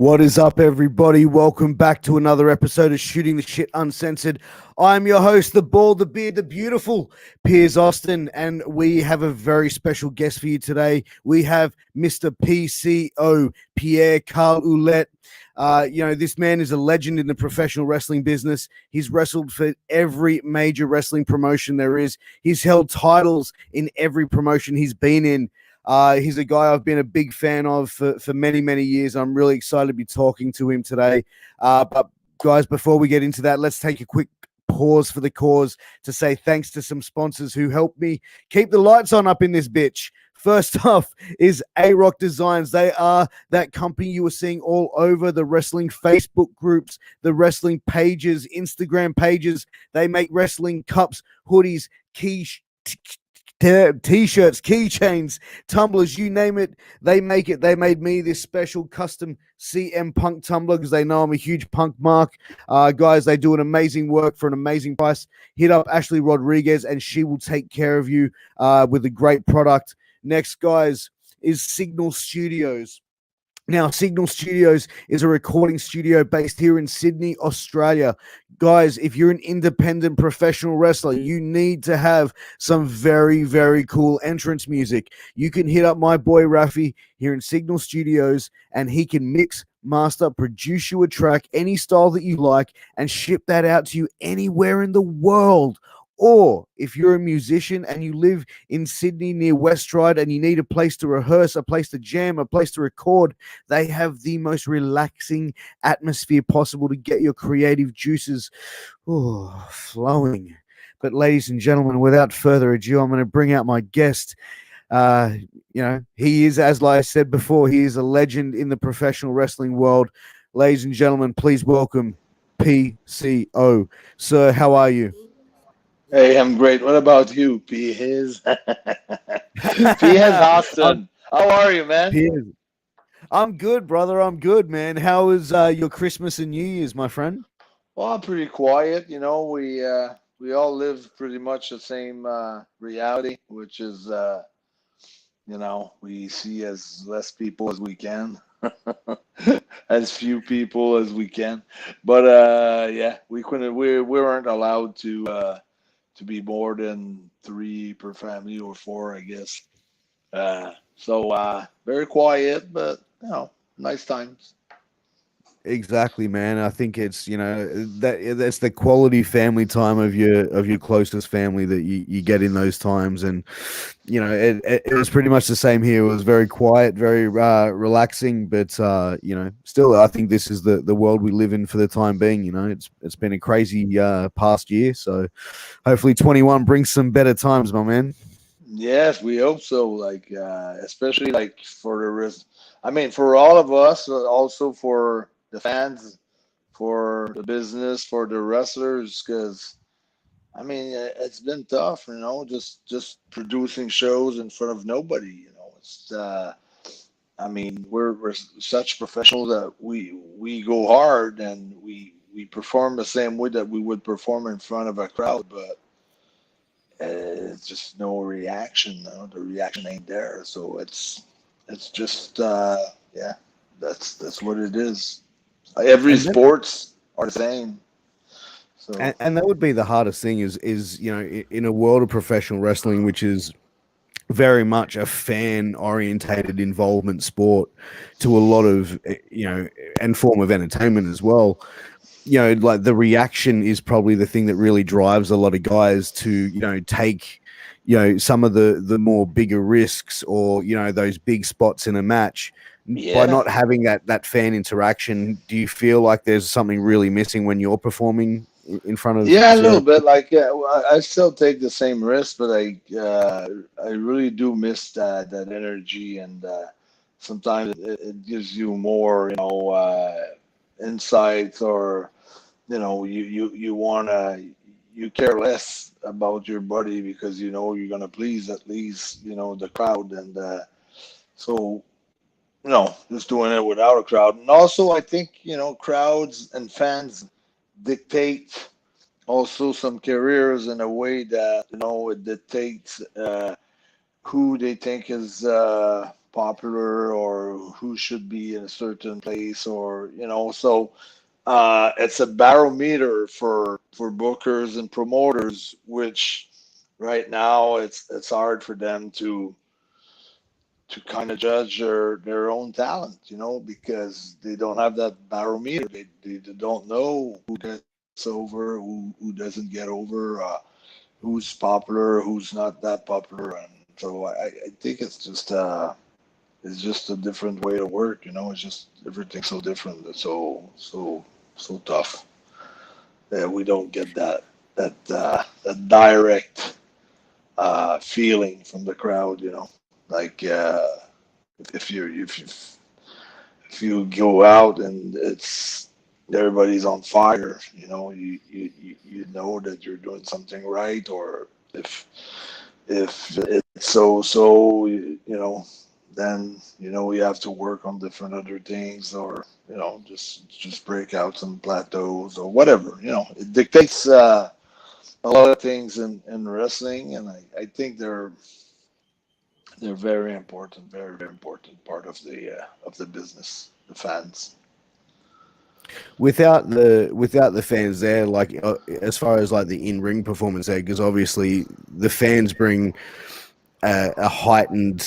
What is up, everybody? Welcome back to another episode of Shooting the Shit Uncensored. I'm your host, the bald, the beard, the beautiful Piers Austin, and we have a very special guest for you today. We have Mr. PCO, Pierre Carl Ouellette. This man is a legend in the professional wrestling business. He's wrestled for every major wrestling promotion there is. He's held titles in every promotion he's been in. He's a guy I've been a big fan of for many, many years. I'm really excited to be talking to him today. But guys, before we get into that, let's take a quick pause for the cause to say thanks to some sponsors who helped me keep the lights on up in this bitch. First off is ROH Designs. They are that company you were seeing all over the wrestling Facebook groups, the wrestling pages, Instagram pages. They make wrestling cups, hoodies, T-shirts, keychains, tumblers, you name it, they make it. They made me this special custom CM Punk tumbler because they know I'm a huge Punk mark. Guys, they do an amazing work for an amazing price. Hit up Ashley Rodriguez and she will take care of you with a great product. Next, guys, is Signal Studios. Now, Signal Studios is a recording studio based here in Sydney, Australia. Guys, if you're an independent professional wrestler, you need to have some very, very cool entrance music. You can hit up my boy Rafi here in Signal Studios, and he can mix, master, produce you a track, any style that you like, and ship that out to you anywhere in the world. Or if you're a musician and you live in Sydney near West Ryde and you need a place to rehearse, a place to jam, a place to record, they have the most relaxing atmosphere possible to get your creative juices flowing. But ladies and gentlemen, without further ado, I'm going to bring out my guest. He is, as I said before, he is a legend in the professional wrestling world. Ladies and gentlemen, please welcome PCO. Sir, how are you? Hey, I'm great. What about you, Piers? Piers Austin. How are you, man? Piers. I'm good, brother. I'm good, man. How was your Christmas and New Year's, my friend? Well, pretty quiet. You know, we all live pretty much the same reality, which is we see as less people as we can, as few people as we can. But we weren't allowed to be more than 3 per family or 4, I guess. So very quiet, but nice times. Exactly, man. I think it's that's the quality family time of your closest family that you get in those times, and it was pretty much the same here. It was very quiet, very relaxing, but still, I think this is the world we live in for the time being. It's been a crazy past year, so hopefully 21 brings some better times, my man. Yes, we hope so. Like especially like for the rest. I mean, for all of us, also for the fans, for the business, for the wrestlers, because I mean it's been tough, just producing shows in front of nobody. It's I mean we're such professionals that we go hard and we perform the same way that we would perform in front of a crowd, but it's just no reaction. The reaction ain't there, so it's just that's what it is. Every sports are the same. So And that would be the hardest thing is in a world of professional wrestling, which is very much a fan orientated involvement sport to a lot of and form of entertainment as well. Like the reaction is probably the thing that really drives a lot of guys to take some of the more bigger risks or those big spots in a match. By not having that fan interaction, do you feel like there's something really missing when you're performing in front of? Yeah, a little bit. Like I still take the same risk, but I really do miss that energy, and sometimes it gives you more insights, or you care less about your buddy because you're gonna please at least the crowd, and so just doing it without a crowd. And also I think crowds and fans dictate also some careers in a way that it dictates who they think is popular or who should be in a certain place, or so it's a barometer for bookers and promoters, which right now it's hard for them to kind of judge their own talent, because they don't have that barometer. They don't know who gets over, who doesn't get over, who's popular, who's not that popular, and so I think it's just a different way to work. It's just everything's so different. It's so tough that we don't get that direct feeling from the crowd. Like if you go out and it's everybody's on fire, you know that you're doing something right, or if it's so, then we have to work on different other things, or just break out some plateaus or whatever. It dictates a lot of things in wrestling, and I think they're very important, very very important part of the business, the fans. Without the fans there, like as far as like the in-ring performance there, because obviously the fans bring a heightened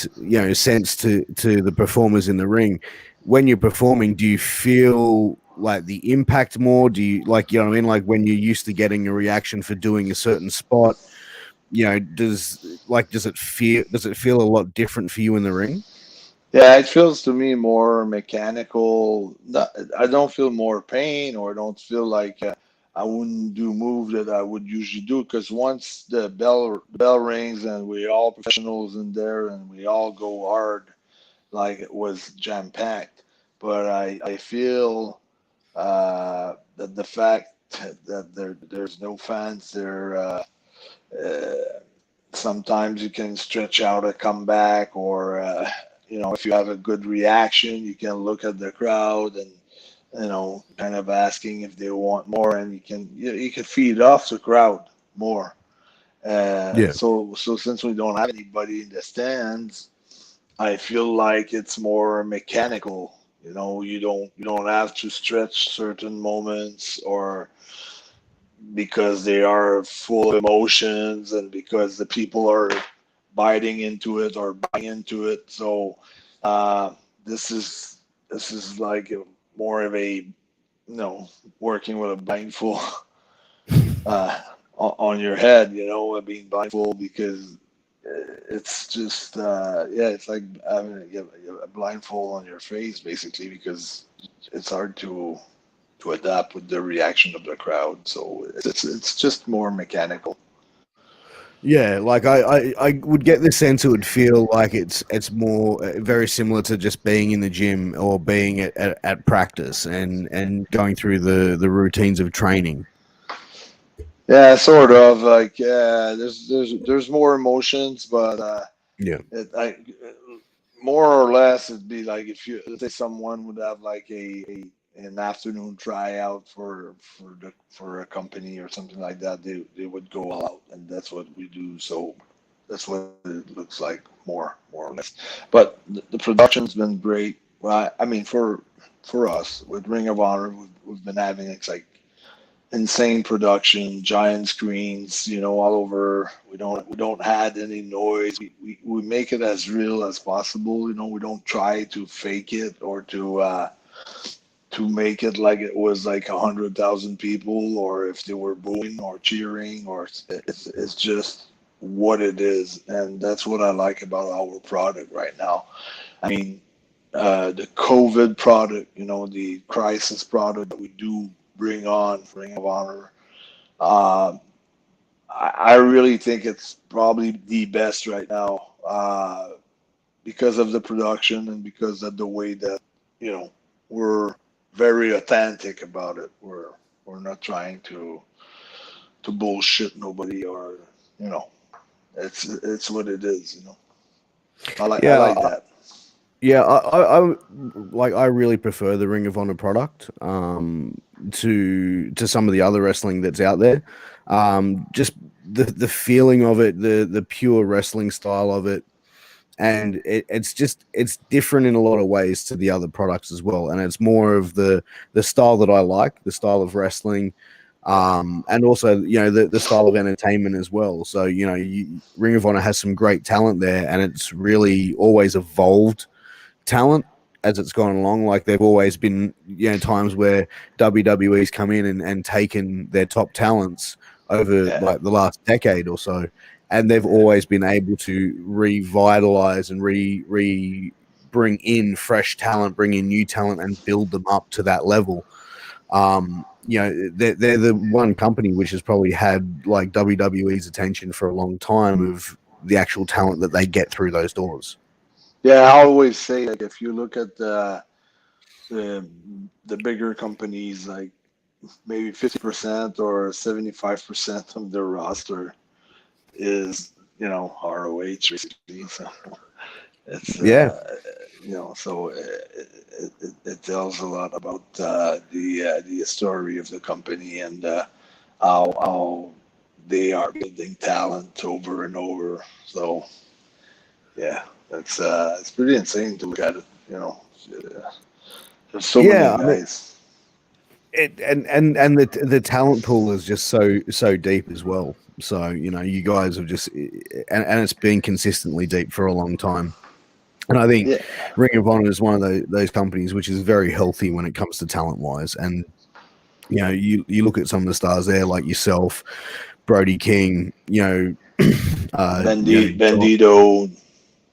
sense to the performers in the ring. When you're performing, do you feel like the impact more? Do you like, what I mean, like when you're used to getting a reaction for doing a certain spot, does it feel a lot different for you in the ring? Yeah, it feels to me more mechanical. I don't feel more pain, or I don't feel like I wouldn't do move that I would usually do, because once the bell rings and we all professionals in there and we all go hard, like it was jam packed. But I feel that the fact that there's no fans there, uh, sometimes you can stretch out a comeback, or if you have a good reaction, you can look at the crowd and kind of asking if they want more, and you can feed off the crowd more. Yeah. So since we don't have anybody in the stands, I feel like it's more mechanical. You don't have to stretch certain moments, or because they are full of emotions, and because the people are biting into it or buying into it. So uh, this is like more of a working with a blindfold on your head, being blindfold, because it's just yeah, it's like having a blindfold on your face basically, because it's hard to adapt with the reaction of the crowd. So it's just more mechanical. Yeah, like I would get the sense it would feel like it's more very similar to just being in the gym or being at practice and going through the routines of training. Yeah, sort of like, yeah. There's more emotions, but Yeah. more or less it'd be like if you let's say someone would have like an afternoon tryout for a company or something like that. They would go all out, and that's what we do. So that's what it looks like, more or less. But the production's been great. Well, I mean, for us with Ring of Honor, we've been having, it's like insane production, giant screens, all over. We don't add any noise. We make it as real as possible. We don't try to fake it, or to make it like it was like 100,000 people, or if they were booing or cheering, or it's just what it is, and that's what I like about our product right now. I mean, the COVID product, the crisis product that we do bring on Ring of Honor. Uh, I really think it's probably the best right now, because of the production, and because of the way that we're very authentic about it. We're not trying to bullshit nobody, or you know it's what it is. I Yeah, like that. yeah, I really prefer the Ring of Honor product to some of the other wrestling that's out there. Just the feeling of it, the pure wrestling style of it. and it's different in a lot of ways to the other products as well, and it's more of the style that I like, the style of wrestling, and also the style of entertainment as well. So Ring of Honor has some great talent there, and it's really always evolved talent as it's gone along. Like they've always been times where WWE's come in and taken their top talents over like the last decade or so, and they've always been able to revitalize and bring in fresh talent, bring in new talent, and build them up to that level. They're the one company which has probably had like WWE's attention for a long time of the actual talent that they get through those doors. Yeah, I always say, like, if you look at the bigger companies, like maybe 50% or 75% of their roster is ROH basically. So it's so it tells a lot about the story of the company, and how they are building talent over and over. So yeah, it's pretty insane to look at it. There's so many guys. And the talent pool is just so deep as well. So you guys have just and it's been consistently deep for a long time. And I think Ring of Honor is one of those companies which is very healthy when it comes to talent wise. And you look at some of the stars there, like yourself, Brody King, Bandito,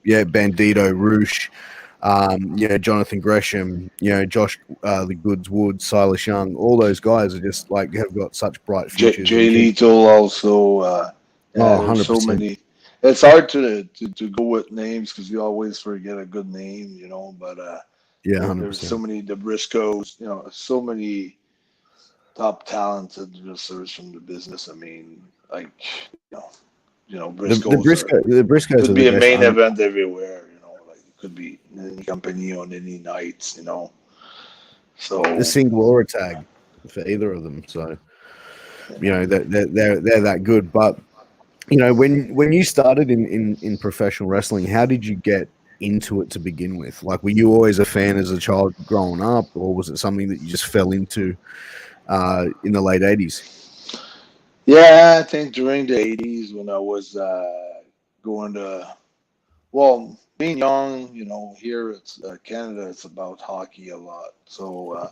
Bandito, Roosh, Jonathan Gresham, Josh the Goods Wood, Silas Young, all those guys are just like have got such bright futures. Jay Lethal also. There's so many. It's hard to go with names because you always forget a good name, But there's so many, the Briscoes, so many top talented wrestlers from the business. I mean, like Briscoes the Briscoes could be a main event everywhere. Like it could be in any company on any nights. So the single or a tag for either of them. So they're that good. But when you started in professional wrestling, how did you get into it to begin with? Like, were you always a fan as a child growing up, or was it something that you just fell into in the late 80s? Yeah, I think during the 80s when I was going to, being young, here it's Canada, it's about hockey a lot. So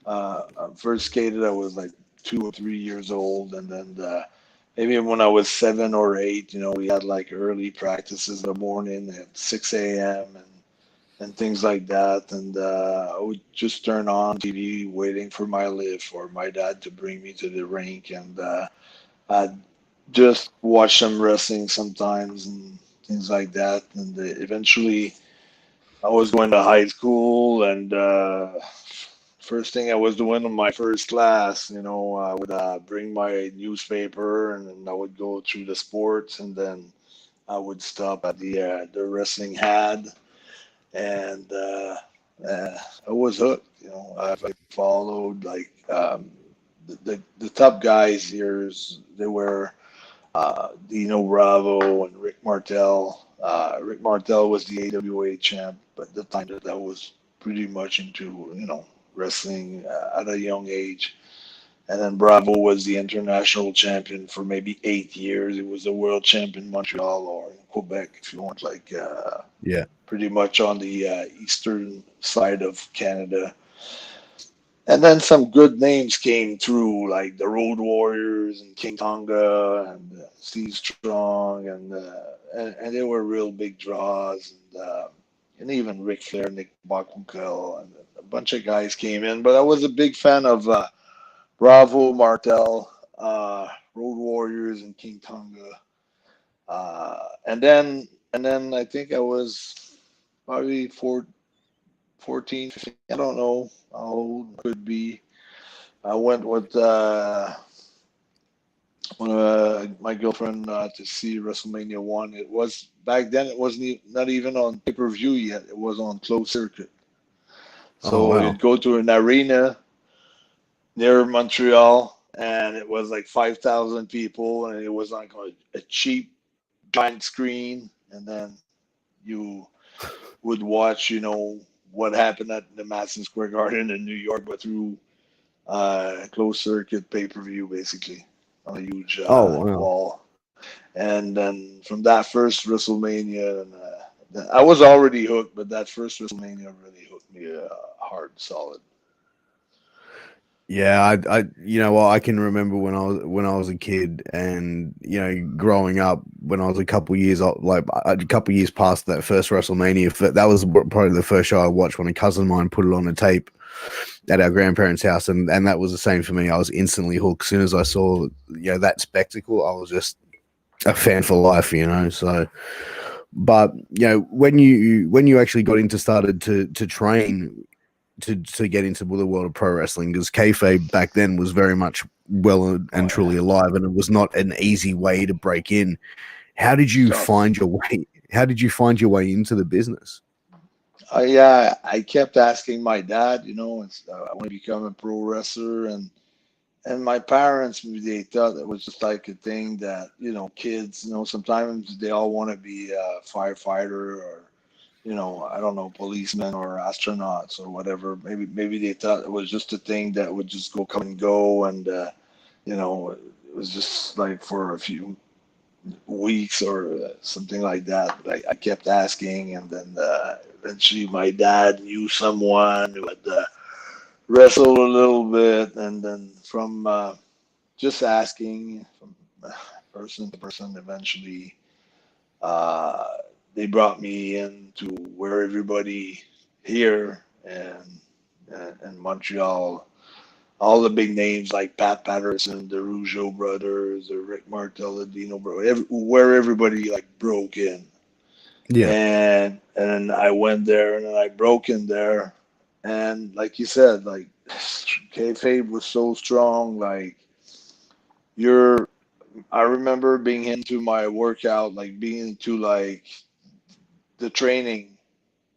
I first skated, I was like 2 or 3 years old, and then maybe when I was 7 or 8, we had like early practices in the morning at 6 a.m. and things like that. And I would just turn on TV waiting for my lift or my dad to bring me to the rink, and I'd just watch them wrestling sometimes and things like that. And eventually, I was going to high school, and first thing I was doing in my first class, I would bring my newspaper, and then I would go through the sports, and then I would stop at the wrestling had, and I was hooked. I followed like the top guys here. They were Dino Bravo and Rick Martel. Rick Martel was the AWA champ, but at the time that I was pretty much into wrestling at a young age. And then Bravo was the international champion for maybe 8 years. He was a world champion in Montreal or in Quebec, if you want, like pretty much on the eastern side of Canada. And then some good names came through, like the Road Warriors and King Tonga and Steve Strong, and they were real big draws, and even Ric Flair, Nick Bockwinkel, and a bunch of guys came in. But I was a big fan of Bravo, Martel, Road Warriors, and King Tonga. And then I think I was probably 14, 15. I don't know how old it could be. I went with one of my girlfriend to see WrestleMania 1. It was back then. It wasn't not even on pay-per-view yet. It was on closed circuit. So you'd go to an arena near Montreal, and it was like 5,000 people, and it was like a cheap giant screen, and then you would watch, what happened at the Madison Square Garden in New York, but through closed circuit pay-per-view, basically, on a huge Oh, wow. wall. And then from that first WrestleMania, I was already hooked, but that first WrestleMania really hooked me hard, solid. Yeah, you know what, I can remember when I was a kid, and growing up when I was a couple years old, like a couple years past that first WrestleMania. That was probably the first show I watched when a cousin of mine put it on a tape at our grandparents' house, and that was the same for me. I was instantly hooked. As soon as I saw that spectacle, I was just a fan for life. So. But when you actually got into started to train to get into the world of pro wrestling, because kayfabe back then was very much well and truly alive, and it was not an easy way to break in. How did you find your way? How did you find your way into the business? I kept asking my dad, I want to become a pro wrestler, and my parents, they thought it was just like a thing that, kids, sometimes they all want to be a firefighter or, I don't know, policemen or astronauts or whatever. Maybe they thought it was just a thing that would just come and go, and it was just like for a few weeks or something like that. But I kept asking, and then eventually my dad knew someone who had wrestled a little bit, and then from just asking from person to person, eventually uh, they brought me into where everybody here and Montreal, all the big names like Pat Patterson, the Rougeau brothers, the Rick Martel, Dino bro, where everybody like broke in. Yeah, And I went there and I broke in there, and like you said, like kayfabe was so strong. Like you're, I remember being into my workout, like being into like the training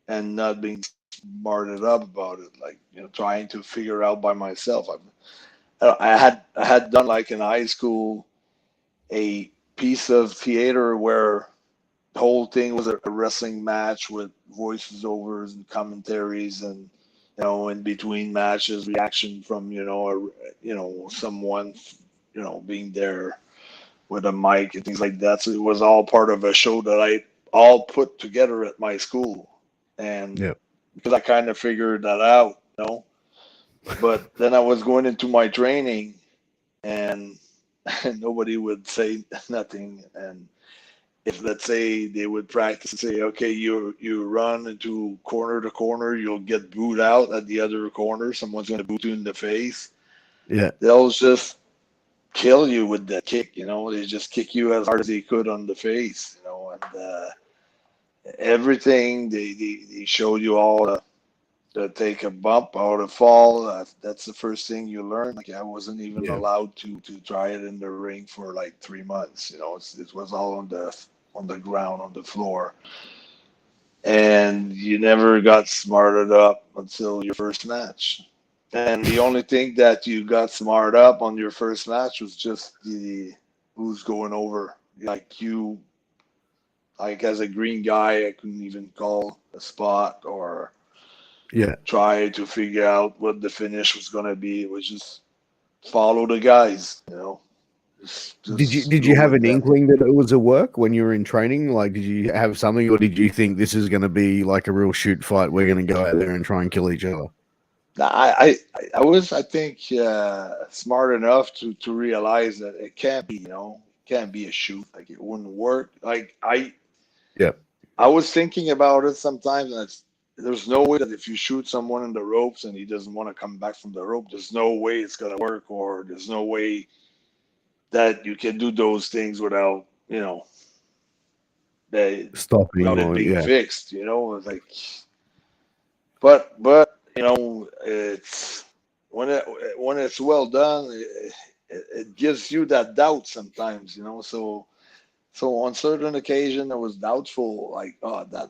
and not being smarted up about it, like trying to figure out by myself. I had done like in high school a piece of theater where the whole thing was a wrestling match with voices overs and commentaries, and in between matches reaction from someone being there with a mic and things like that. So it was all part of a show that I all put together at my school, and yeah, because I kind of figured that out. But then I was going into my training, and nobody would say nothing. And if, let's say, they would practice and say, okay, you run into corner to corner, you'll get booed out at the other corner. Someone's going to boot you in the face. yeah. They'll just kill you with that kick. They just kick you as hard as they could on the face. And everything they showed you all to take a bump or to fall. That's the first thing you learn. Like I wasn't even Yeah. allowed to try it in the ring for like 3 months. It was all on the ground, on the floor, and you never got smarted up until your first match. And the only thing that you got smart up on your first match was just the who's going over. Like as a green guy, I couldn't even call a spot or Yeah. try to figure out what the finish was going to be. It was just follow the guys. Just Did go you have with an them. inkling that it was a work when you were in training? Like, did you have something, or did you think this is going to be like a real shoot fight? We're going to go out there and try and kill each other. I was, I think, smart enough to realize that it can't be, can't be a shoot. Like it wouldn't work. Like Yeah. I was thinking about it sometimes, and there's no way that if you shoot someone in the ropes and he doesn't want to come back from the rope, there's no way it's gonna work, or there's no way that you can do those things without, they, Stopping without it or being yeah. fixed. It's like, but it's when it's well done, it gives you that doubt sometimes. So on certain occasion, I was doubtful, like, oh, that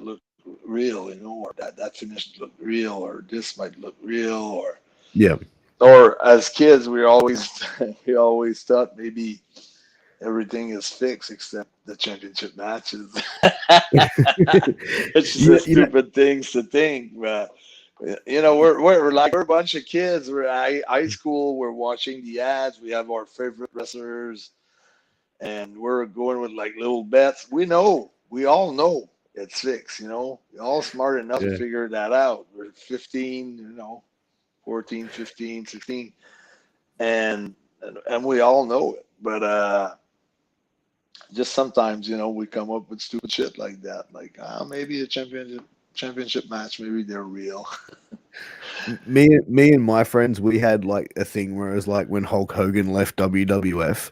look real, or that finish look real, or this might look real, Yeah. or as kids, we always we always thought maybe everything is fixed except the championship matches. It's just a You know, stupid things to think, but you know, we're like we're a bunch of kids. We're high school. We're watching the ads. We have our favorite wrestlers, and we're going with like little bets. We all know it's fixed. You know, we're all smart enough to yeah. figure that out. We're 15, you know, 14, 15, 16, and and we all know it. But just sometimes, you know, we come up with stupid shit like that. Like, maybe a championship match, maybe they're real. Me and my friends, we had like a thing where it was like when Hulk Hogan left WWF,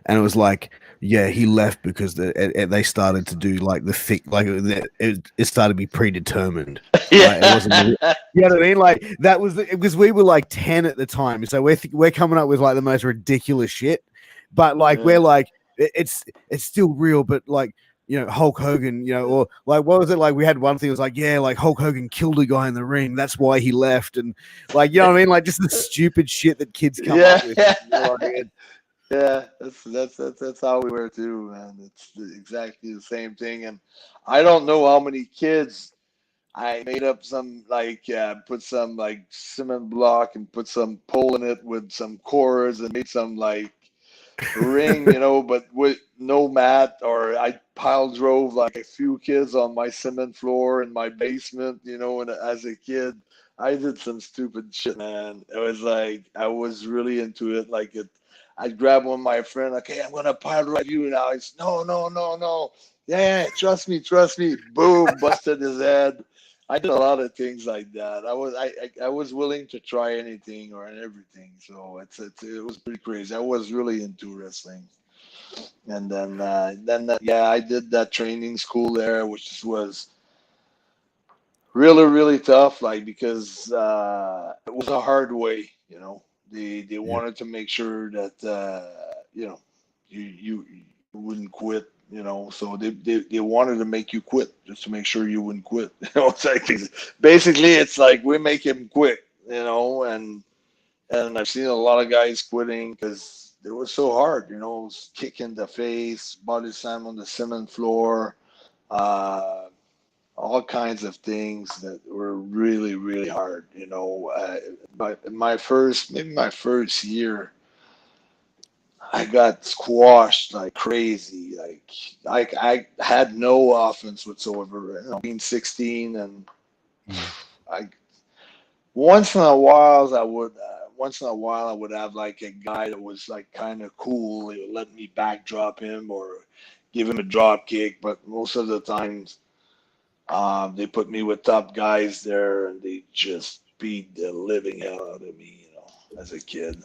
and it was like, yeah, he left because they started to do like the thick, like it started to be predetermined. Like it wasn't, Yeah. you know what I mean? Like that was because we were like 10 at the time, so we're coming up with like the most ridiculous shit, but like we're Yeah. like it's still real, but like you know, Hulk Hogan, you know, or like, what was it like? We had one thing, it was like, yeah, like Hulk Hogan killed a guy in the ring. That's why he left. And like, you know what I mean? Like, just the stupid shit that kids come Yeah. up with. You know what I mean? Yeah, that's how we were too, man. It's exactly the same thing, and I don't know how many kids I made up some like put some like cement block and put some pole in it with some cords and made some like ring, you know, but with no mat, or I pile drove like a few kids on my cement floor in my basement, you know, and as a kid, I did some stupid shit, man. It was like I was really into it. Like it, I'd grab one of my friend, like, hey, I'm gonna pile drive you now. He's no, no, no, no. Yeah, trust me, trust me. Boom, busted his head. I did a lot of things like that. I was willing to try anything or everything. So it was pretty crazy. I was really into wrestling, and then yeah, I did that training school there, which was really tough. Like because it was a hard way. You know, they Yeah. wanted to make sure that you know you wouldn't quit. You know, so they wanted to make you quit just to make sure you wouldn't quit. You know, it's like basically it's like we make him quit. You know, and I've seen a lot of guys quitting because it was so hard. You know, it was kick in the face, body slam on the cement floor, uh, all kinds of things that were really hard. You know, but maybe my first year, I got squashed like crazy. Like I had no offense whatsoever. You know, being 16, and Mm. I once in a while I would have like a guy that was like kind of cool. He would let me backdrop him or give him a drop kick, but most of the times they put me with top guys there, and they just beat the living hell out of me, you know, as a kid.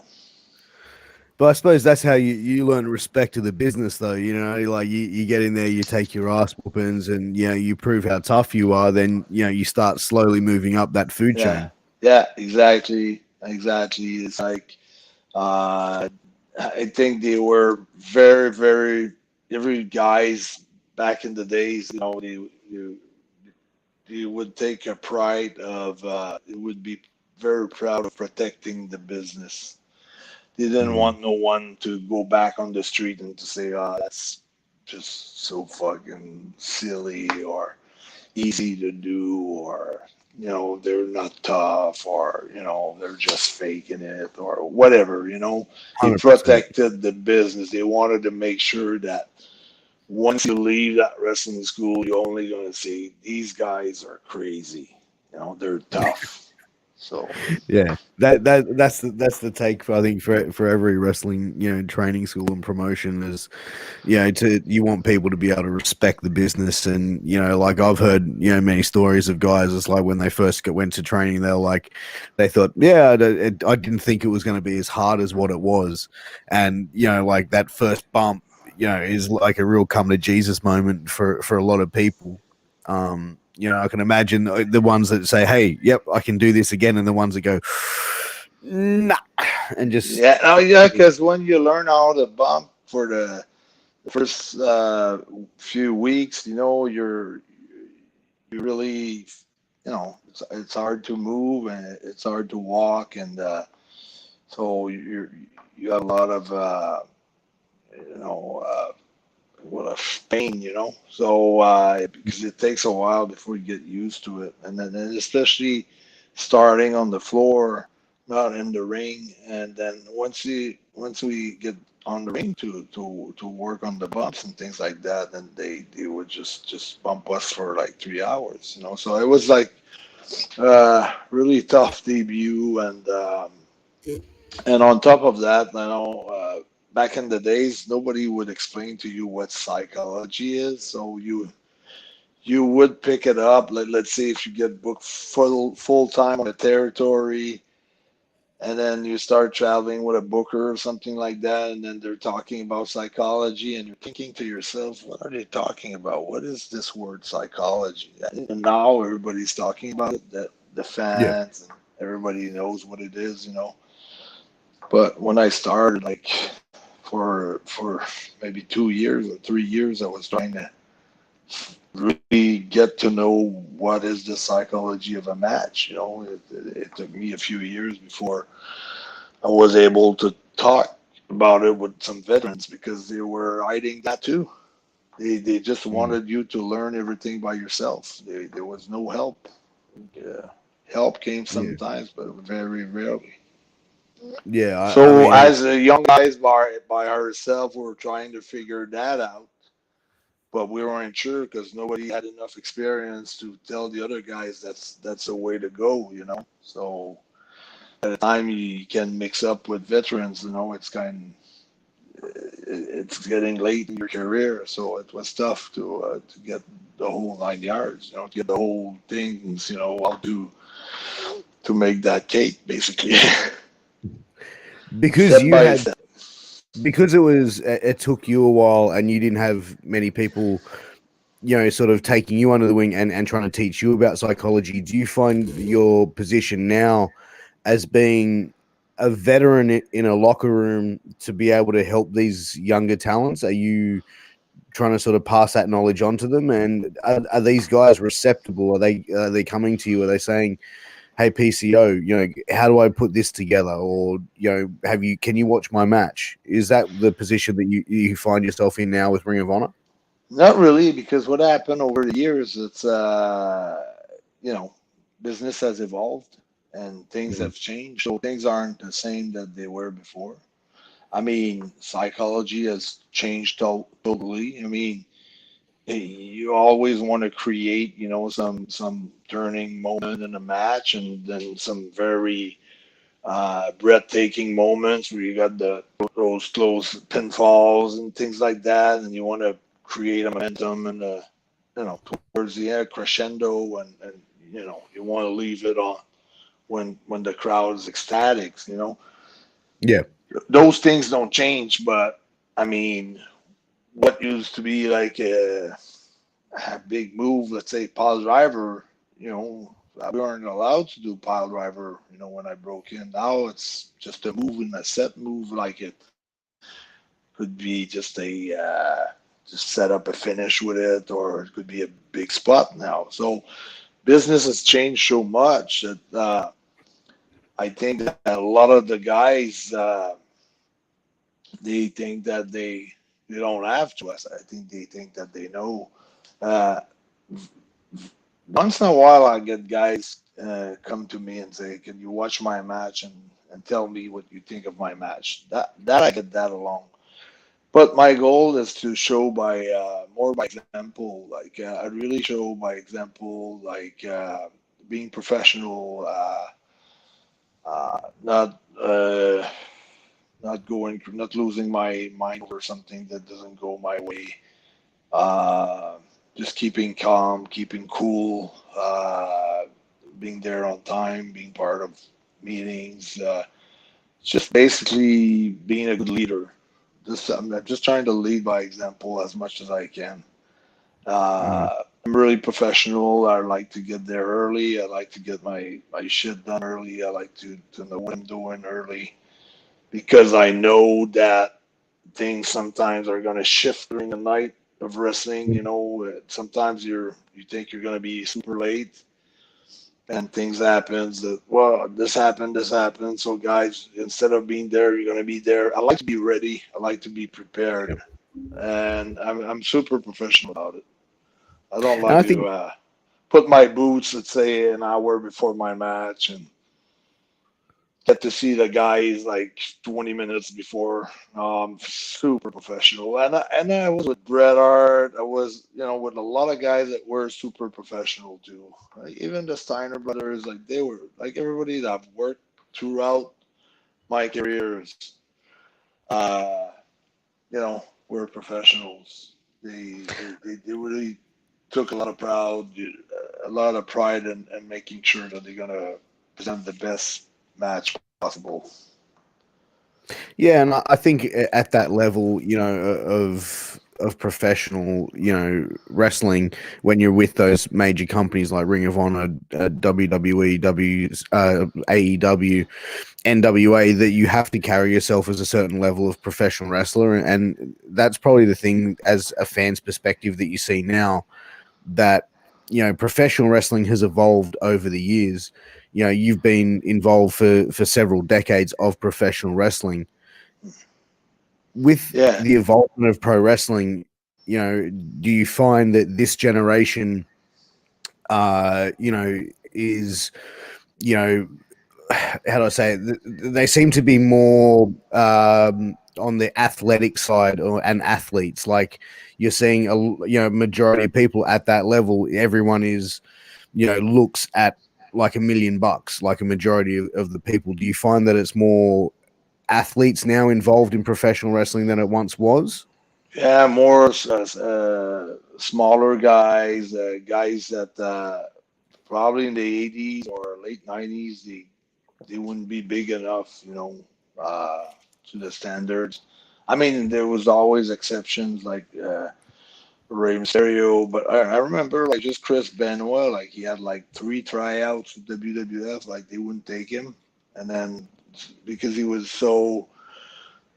But I suppose that's how you learn respect to the business, though. You know, like you get in there, you take your ass whoopings, and you know you prove how tough you are. Then you know you start slowly moving up that food Yeah, chain. yeah, exactly. It's like uh, I think they were very every guys back in the days, you know, you would take a pride of it would be very proud of protecting the business. They didn't Mm. want no one to go back on the street and to say, "Oh, that's just so fucking silly or easy to do," or you know, they're not tough, or you know, they're just faking it, or whatever. You know, they 100%. protected the business. They wanted to make sure that once you leave that wrestling school, you're only going to see these guys are crazy. You know, they're tough. So Yeah, that's the take for, I think, for every wrestling, you know, training school and promotion is, you know, to you want people to be able to respect the business. And you know, like I've heard, you know, many stories of guys. It's like when they first went to training, they're like, they thought, yeah, I didn't think it was going to be as hard as what it was. And you know, like that first bump, you know, is like a real come to Jesus moment for a lot of people. You know, I can imagine the ones that say, "Hey, yep, I can do this again," and the ones that go, "Nah," and just yeah, oh yeah, because when you learn how to bump for the first few weeks, you know, you really, you know, it's hard to move and it's hard to walk, and so you have a lot of you know, what a pain, you know. So because it takes a while before you get used to it, and then especially starting on the floor, not in the ring, and then once we get on the ring to work on the bumps and things like that, then they would just bump us for like 3 hours, you know. So it was like really tough debut, and on top of that, you know, back in the days, nobody would explain to you what psychology is. So you would pick it up. Let's say if you get booked full time on a territory, and then you start traveling with a booker or something like that, and then they're talking about psychology, and you're thinking to yourself, what are they talking about? What is this word psychology? And now everybody's talking about it. That the Yeah. fans and everybody knows what it is, you know. But when I started, like for maybe 2 years or 3 years, I was trying to really get to know what is the psychology of a match. You know, it took me a few years before I was able to talk about it with some veterans because they were hiding that too. They just Mm. wanted you to learn everything by yourself. There was no help. Yeah. Help came Yeah. sometimes, but very rarely. Yeah. I So mean, as a young guys by ourselves, we were trying to figure that out, but we weren't sure because nobody had enough experience to tell the other guys that's the way to go, you know. So by the time you can mix up with veterans, you know, it's getting late in your career, so it was tough to get the whole 9 yards, you know, to get the whole things, you know, how to make that cake basically, because step you by had step. because it took you a while and you didn't have many people, sort of taking you under the wing and trying to teach you about psychology. Do you find your position now as being a veteran in a locker room to be able to help these younger talents? Are you trying to sort of pass that knowledge on to them? And are these guys receptible? Are they coming to you? Are they saying, hey, PCO, how do I put this together? Or, can you watch my match? Is that the position that you find yourself in now with Ring of Honor? Not really, because what happened over the years, it's you know, business has evolved and things Mm. have changed, so things aren't the same that they were before. I mean, psychology has changed totally. I mean, you always want to create, you know, some turning moment in a match, and then some very breathtaking moments where you got those close pinfalls and things like that, and you want to create a momentum and towards the end crescendo, and you want to leave it on when the crowd is ecstatic. You know, Yeah. those things don't change, but I mean, what used to be like a big move, let's say pile driver, you know, we weren't allowed to do pile driver, you know, when I broke in. Now it's just a move and a set move, like it could be just set up a finish with it, or it could be a big spot now. So business has changed so much that I think that a lot of the guys they think that they don't have to. I think they think that they know. Uh, Once in a while, I get guys come to me and say, "Can you watch my match and tell me what you think of my match?" That I get that along. But my goal is to show by more by example. Like I really show by example, like being professional, not not losing my mind over something that doesn't go my way. Uh, just keeping calm, keeping cool, being there on time, being part of meetings. Just basically being a good leader. I'm just trying to lead by example as much as I can. Mm. I'm really professional. I like to get there early. I like to get my shit done early. I like to know what I'm doing early because I know that things sometimes are going to shift during the night of wrestling. You know, sometimes you think you're going to be super late, and things happens that, well, this happened. So guys, instead of being there, you're gonna be there. I like to be ready. I like to be prepared, Yeah. and I'm super professional about it. I don't And like I to think, put my boots, let's say, an hour before my match, and get to see the guys like 20 minutes before. Super professional, and I was with Bret Hart. I was, with a lot of guys that were super professional too. Like even the Steiner brothers, like they were like everybody that I've worked throughout my careers. Uh, were professionals. They really took a lot of pride in making sure that they're gonna present the best match possible. yeah, and I think at that level, of professional, wrestling, when you're with those major companies like Ring of Honor, WWE, AEW, NWA, that you have to carry yourself as a certain level of professional wrestler, and that's probably the thing as a fan's perspective that you see now, that professional wrestling has evolved over the years. You've been involved for several decades of professional wrestling. With Yeah, the evolvement of pro wrestling, do you find that this generation is, you know how do I say it? They seem to be more on the athletic side, and athletes. Like, you're seeing majority of people at that level. Everyone is, looks at like $1 million, like a majority of the people. Do you find that it's more athletes now involved in professional wrestling than it once was? yeah, more smaller guys, guys that probably in the 80s or late 90s, they wouldn't be big enough, to the standards. I mean, there was always exceptions like Rey Mysterio, but I remember like just Chris Benoit, like he had like three tryouts with WWF, like they wouldn't take him, and then because he was so,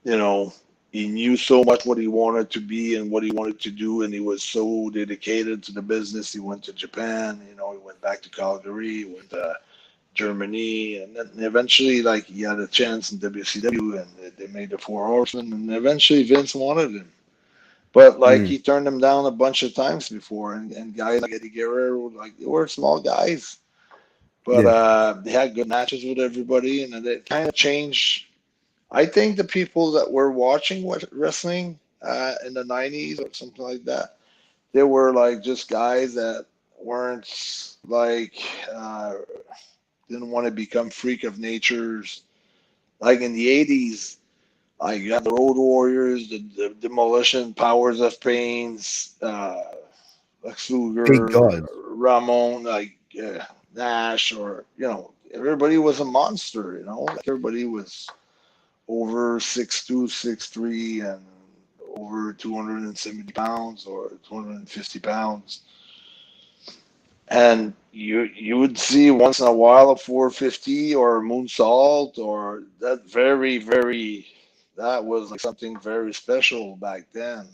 you know, he knew so much what he wanted to be and what he wanted to do, and he was so dedicated to the business. He went to Japan, he went back to Calgary, he went to Germany, and then eventually, like he had a chance in WCW, and they made the Four Horsemen, and eventually Vince wanted him. But like Mm, he turned them down a bunch of times before, and guys like Eddie Guerrero, like they were small guys, but yeah, they had good matches with everybody, and it kind of changed. I think the people that were watching wrestling in the '90s or something like that, they were like just guys that weren't like didn't want to become freak of natures. Like in the '80s, like you had the Road Warriors, the Demolition, Powers of Pains, Lex big Luger, guys. Ramon, like Nash, or everybody was a monster. Like everybody was over 6'2", 6'3", and over 270 pounds or 250 pounds. And you would see once in a while a 450 or a moonsault, or that that was like something very special back then.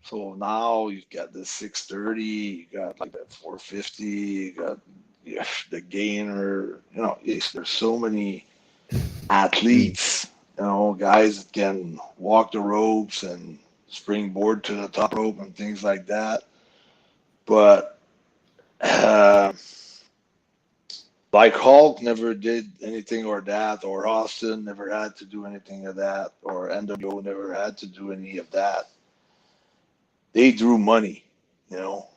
So now you've got the 630, you got like that 450, you got the gainer. There's so many Mm. athletes, guys that can walk the ropes and springboard to the top rope and things like that. But uh, like Hulk never did anything or that, or Austin never had to do anything of that, or NWO never had to do any of that. They drew money, you know.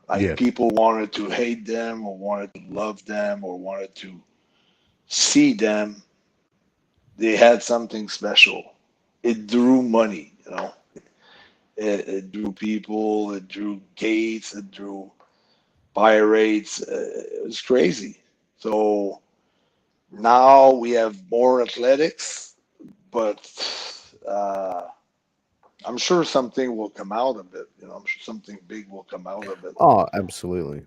Like Yeah. people wanted to hate them or wanted to love them or wanted to see them. They had something special. It drew money. It drew people, it drew gates, it drew buy rates. It was crazy. So now we have more athletics, but uh, I'm sure something will come out of it. I'm sure something big will come out of it Oh, absolutely.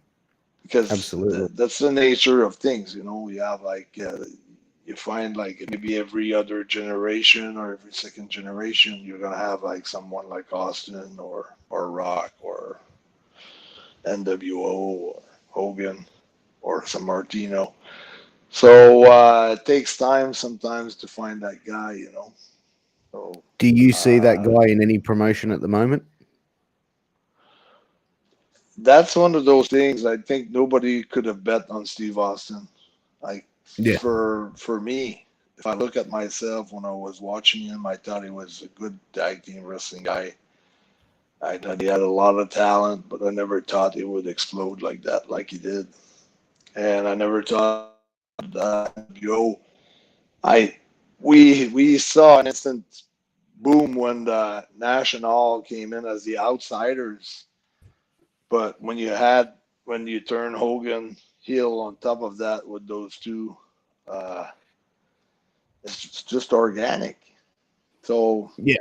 because Absolutely. that's the nature of things. You have like you find like maybe every other generation or every second generation, you're gonna have like someone like Austin or Rock or NWO or Hogan. or San Martino. So it takes time sometimes to find that guy, you know. So Do you see that uh, guy in any promotion at the moment? that's one of those things I think nobody could have bet on Steve Austin. Like Yeah. for me, if I look at myself when I was watching him, I thought he was a good tag team wrestling guy. I thought he had a lot of talent, but I never thought he would explode like that, like he did. And I never thought go. I we saw an instant boom when the National came in as the outsiders. But when you turn Hogan heel on top of that with those two, uh, it's just organic. So Yeah.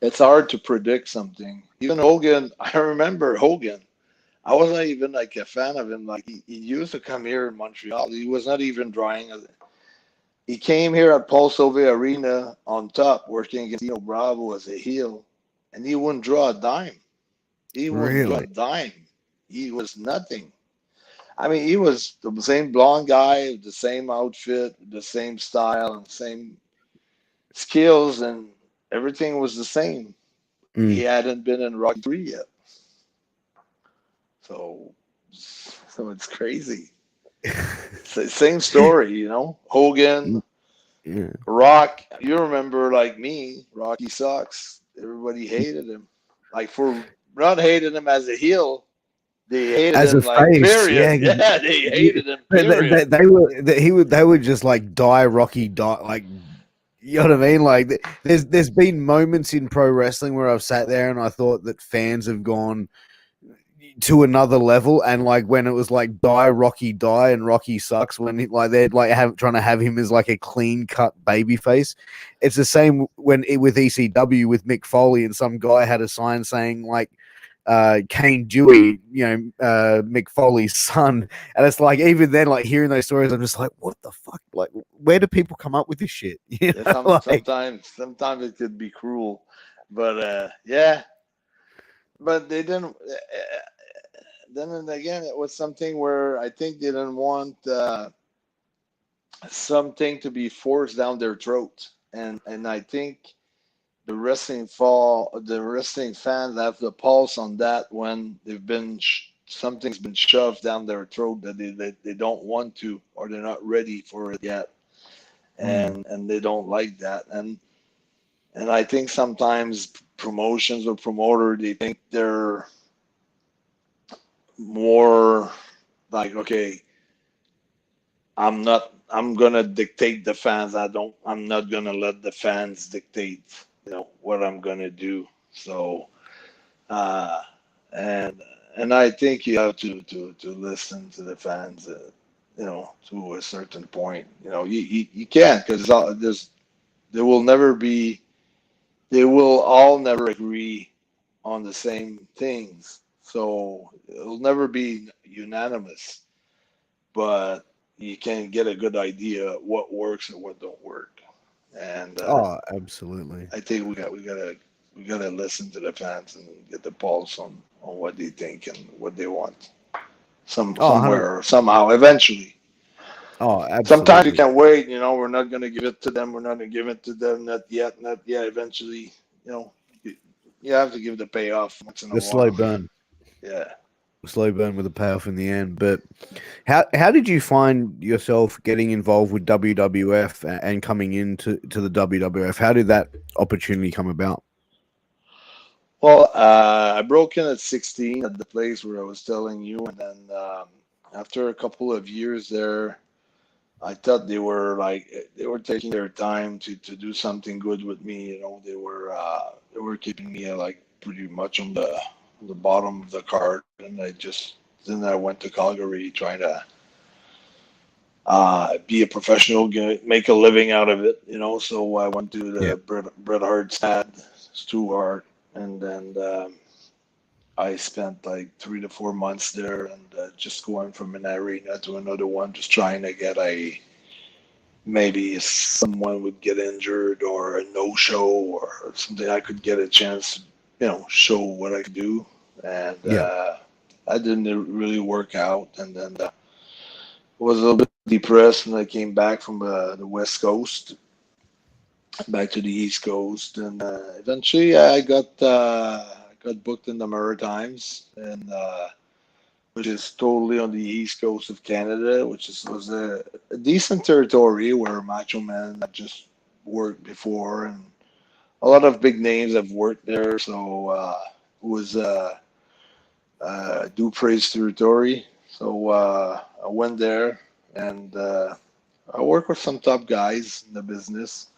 it's hard to predict something. Even Hogan, I remember Hogan. I wasn't even like a fan of him. Like he used to come here in Montreal. He was not even drawing. He came here at Paul Sauvé Arena on top, working against Dino Bravo as a heel, and he wouldn't draw a dime. He wouldn't draw a Really? dime. He was nothing. I mean, he was the same blonde guy, the same outfit, the same style, and same skills, and everything was the same. He Mm. hadn't been in Rocky 3 yet. So it's crazy. Same story, you know. Hogan, Yeah. Rock. You remember, like me, Rocky sucks. Everybody hated him. Like for not hating him as a heel, they hated As a him like face, period. yeah. Yeah, they hated him period. They would just like die Rocky die like, you know what I mean? Like there's been moments in pro wrestling where I've sat there and I thought that fans have gone to another level, and like when it was like die Rocky die and Rocky sucks, when like they're like trying to have him as like a clean cut baby face. It's the same with ECW with Mick Foley, and some guy had a sign saying like Kane Dewey, Mick Foley's son. And it's like, even then, like hearing those stories, I'm just like, what the fuck? Like, where do people come up with this shit? Yeah, Like, sometimes it could be cruel, but yeah, but they didn't. Then and again, it was something where I think they didn't want something to be forced down their throat, and I think the wrestling fans have the pulse on that when they've been something's been shoved down their throat that they don't want to, or they're not ready for it yet, mm, and they don't like that. And I think sometimes promotions or promoter, they think they're more like, okay, I'm gonna dictate the fans. I'm not gonna let the fans dictate, what I'm gonna do. So uh and I think you have to listen to the fans, to a certain point. You can't, because there will never be they will all never agree on the same things. So it'll never be unanimous, but you can get a good idea what works and what don't work. And oh, absolutely. I think we gotta listen to the fans and get the pulse on what they think and what they want. Oh, 100, Somewhere, somehow, eventually. oh, Sometimes you absolutely. can't wait. We're not gonna give it to them. We're not gonna give it to them. Not yet. Not yet. Eventually, you, you have to give the payoff once in a The slow while. burn. Yeah. Slow burn with a payoff in the end. But how did you find yourself getting involved with WWF and coming into the WWF? How did that opportunity come about? Well, I broke in at 16 at the place where I was telling you, and then after a couple of years there, I thought they were taking their time to do something good with me. They were keeping me like pretty much on the bottom of the card, and then I went to Calgary trying to be a professional, make a living out of it. So I went to Yeah. the Bret Hart's ad, Stu Hart, and then. I spent like 3 to 4 months there, and just going from an arena to another one, just trying to get maybe someone would get injured or a no show or something. I could get a chance to, show what I could do. And Yeah. that didn't really work out. And then was a little bit depressed when I came back from the West Coast, back to the East Coast, and eventually I got booked in the Maritimes, and which is totally on the East Coast of Canada, which was a decent territory where Macho Man had just worked before, and a lot of big names have worked there. So it was Dupre's territory. So I went there and I worked with some top guys in the business,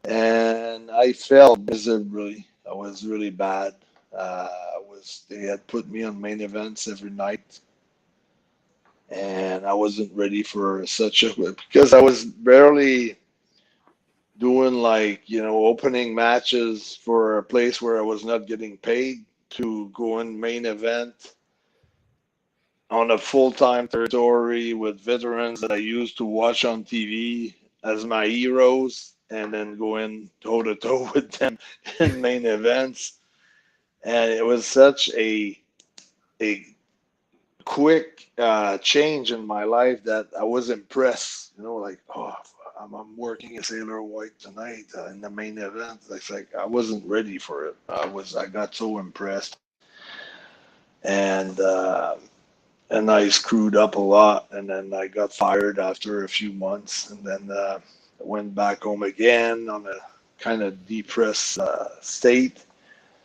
and I fell miserably. I was really bad. They had put me on main events every night, and I wasn't ready for such a because I was barely doing like opening matches for a place where I was not getting paid to go in main event on a full-time territory with veterans that I used to watch on TV as my heroes, and then go in toe to toe with them in main events. And it was such a quick change in my life that I was impressed. Like, oh, I'm working as Sailor White tonight in the main event. It's like I wasn't ready for it. I got so impressed, and I screwed up a lot, and then I got fired after a few months, and then I went back home again on a kind of depressed state,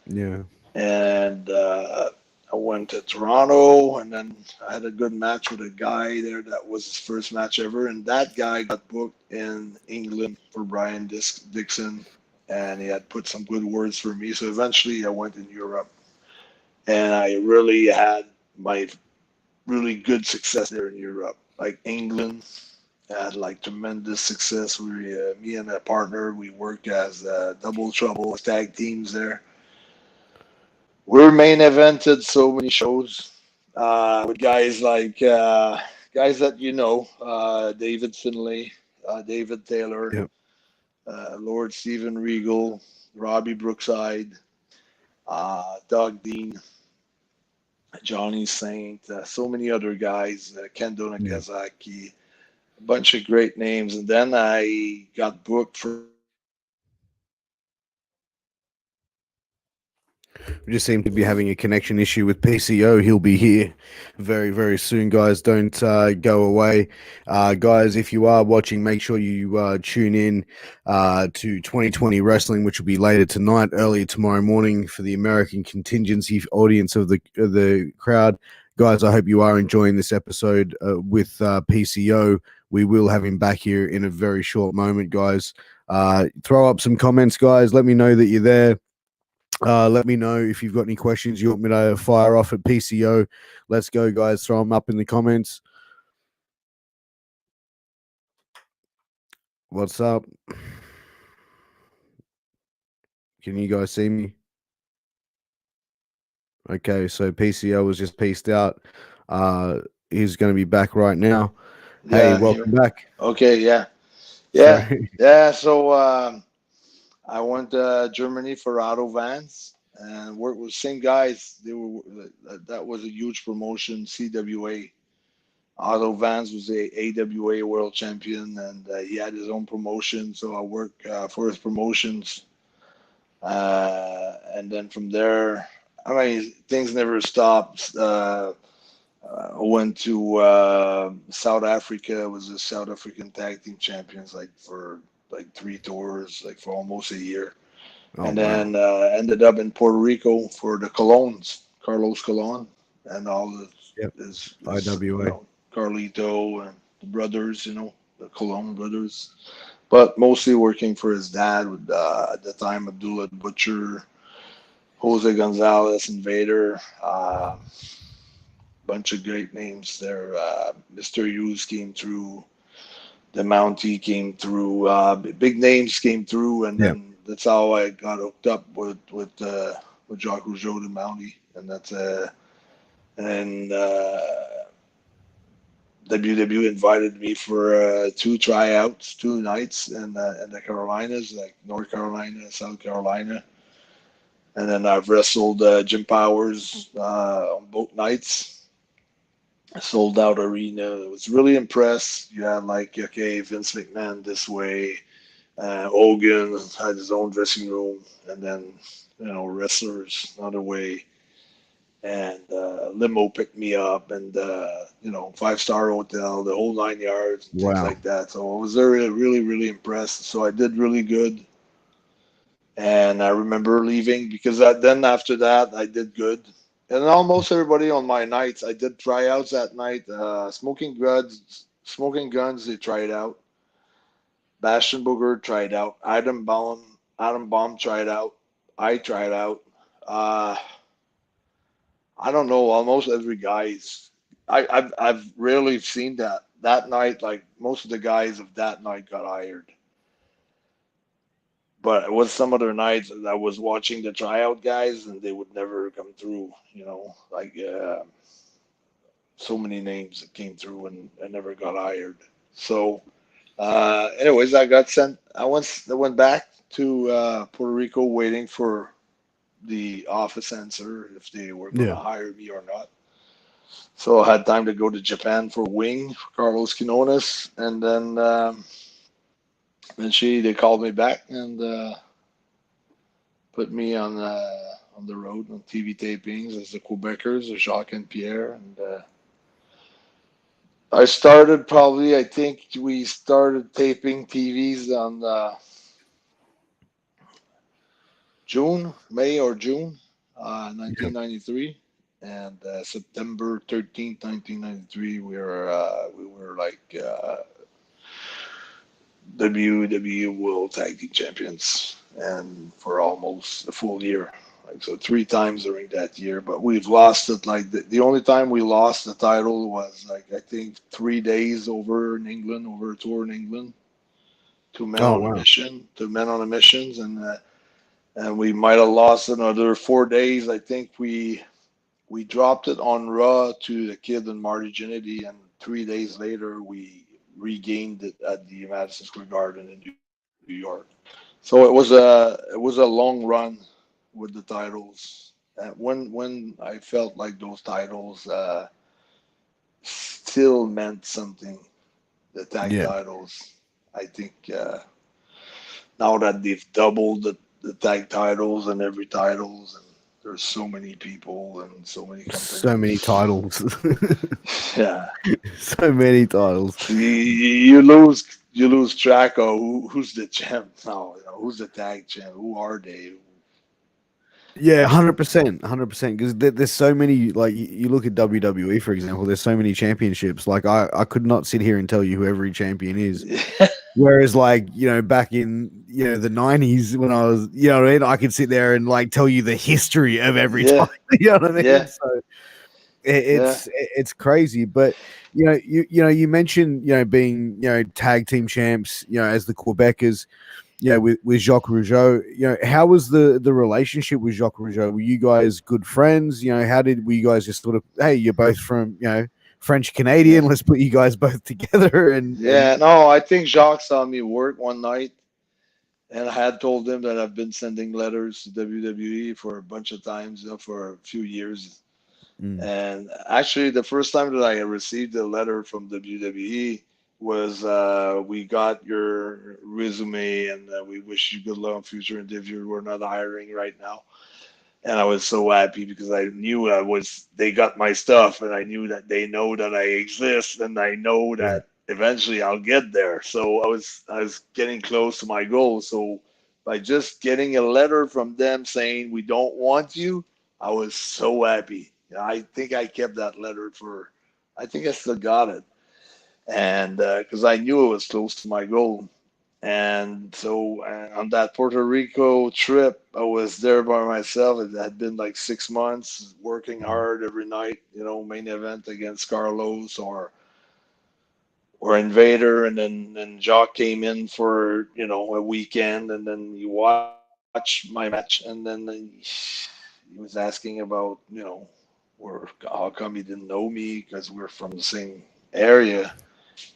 Yeah. and I went to Toronto, and then I had a good match with a guy there that was his first match ever, and that guy got booked in England for Brian Dixon, and he had put some good words for me. So eventually, I went in Europe, and I really had my really good success there in Europe. Like England, I had like tremendous success. Me and a partner, we worked as double trouble tag teams there. We're main evented so many shows with guys like guys that David Finlay, David Taylor, Yep. Lord Stephen Regal, Robbie Brookside, Doug Dean, Johnny Saint, so many other guys, Kendo Yeah. Nagasaki, a bunch of great names. And then I got booked for We just seem to be having a connection issue with PCO. He'll be here very, very soon, guys. Don't go away. Guys, if you are watching, make sure you tune in to 2020 Wrestling, which will be later tonight, earlier tomorrow morning for the American contingency audience of the crowd. Guys, I hope you are enjoying this episode with PCO. We will have him back here in a very short moment, guys. Throw up some comments, guys. Let me know that you're there. Let me know if you've got any questions you want me to fire off at PCO. Let's go, guys. Throw them up in the comments. What's up? Can you guys see me? Okay, so PCO was just pieced out. He's going to be back right now. Hey, yeah. welcome back. Okay, yeah, yeah, Sorry. yeah. So I went to Germany for Auto Vans and worked with same guys. That was a huge promotion. CWA Auto Vans was a AWA world champion, and he had his own promotion. So I worked for his promotions, and then from there, I mean, things never stopped. I went to South Africa. Was a South African tag team champions like for like 3 tours, like for almost a year, Oh, and wow. then ended up in Puerto Rico for the Colons, Carlos Colon, and all Yep. his IWA. Carlito and the brothers, the Colon brothers, but mostly working for his dad with at the time Abdullah the Butcher, Jose Gonzalez, Invader. Bunch of great names there. Mr. Hughes came through. The Mountie came through. Big names came through, and Yeah. then that's how I got hooked up with Jacques Rougeau, the Mountie, and that's and WW invited me for 2 tryouts, 2 nights in the Carolinas, like North Carolina, South Carolina, and then I've wrestled Jim Powers on both nights. sold out arena. I was really impressed. You had like, okay, Vince McMahon this way, Hogan had his own dressing room, and then wrestlers another way, and limo picked me up, and 5-star hotel, the whole 9 yards, and things Wow. like that. So I was very, really, really impressed. So I did really good, and I remember leaving because then after that I did good. And almost everybody on my nights, I did tryouts that night. Smoking Guns, they tried out. Bastion Booger tried out. Adam Bomb tried out. I tried out. Uh, I don't know. Almost every guy's. I've rarely seen that night. Like most of the guys of that night got hired, but it was some other nights that I was watching the tryout guys, and they would never come through. So many names that came through and never got hired. So, anyways, I got sent. I went back to Puerto Rico, waiting for the office answer if they were going to Yeah. hire me or not. So I had time to go to Japan for Wing for Carlos Quinones, and then they called me back and put me on the road on TV tapings as the Quebecers, Jacques and Pierre, and I started probably. I think we started taping TVs on May or June, Yeah. 1993, and September 13th, 1993, we were like WWE World Tag Team Champions, and for almost a full year. Like so, 3 times during that year, but we've lost it. Like the only time we lost the title was like I think 3 days over in England, over a tour in England, to men Oh on a wow. mission, and we might have lost another 4 days. I think we dropped it on Raw to the Kid and Marty Jannetty, and 3 days later we regained it at the Madison Square Garden in New York. So it was a long run with the titles. And when I felt like those titles still meant something, the tag Yeah. titles. I think now that they've doubled the tag titles and every titles, and there's so many people and so many So many companies. titles. Yeah, So many titles. you lose track of who's the champ now. Who's the tag champ? Who are they? Yeah, 100%, 100%. Because there's so many. Like you look at WWE, for example. There's so many championships. Like I could not sit here and tell you who every champion is. Whereas, like back in the '90s when I was, what I mean, I could sit there and like tell you the history of every Yeah, time. You know what I mean? yeah, So yeah, it's crazy. But you mentioned being tag team champs as the Quebecers with Jacques Rougeau. How was the relationship with Jacques Rougeau? Were you guys good friends? How were you guys just sort of, hey, you're both from, French yeah. Canadian, let's put you guys both together and Yeah, no, I think Jacques saw me work one night, and I had told him that I've been sending letters to WWE for a bunch of times, for a few years. mm, And actually, the first time that I received a letter from WWE was, we got your resume, and we wish you good luck in future interview. We're not hiring right now. And I was so happy because I knew they got my stuff, and I knew that they know that I exist, and I know yeah, that eventually I'll get there. So I was getting close to my goal. So by just getting a letter from them saying we don't want you, I was so happy. I think I kept that letter for, I think I still got it, and because I knew it was close to my goal. And so on that Puerto Rico trip, I was there by myself. It had been like 6 months working mm, hard every night, main event against Carlos or Invader. And then Jacques came in for, a weekend, and then he watched my match, and then he was asking about, how come he didn't know me because we're from the same area,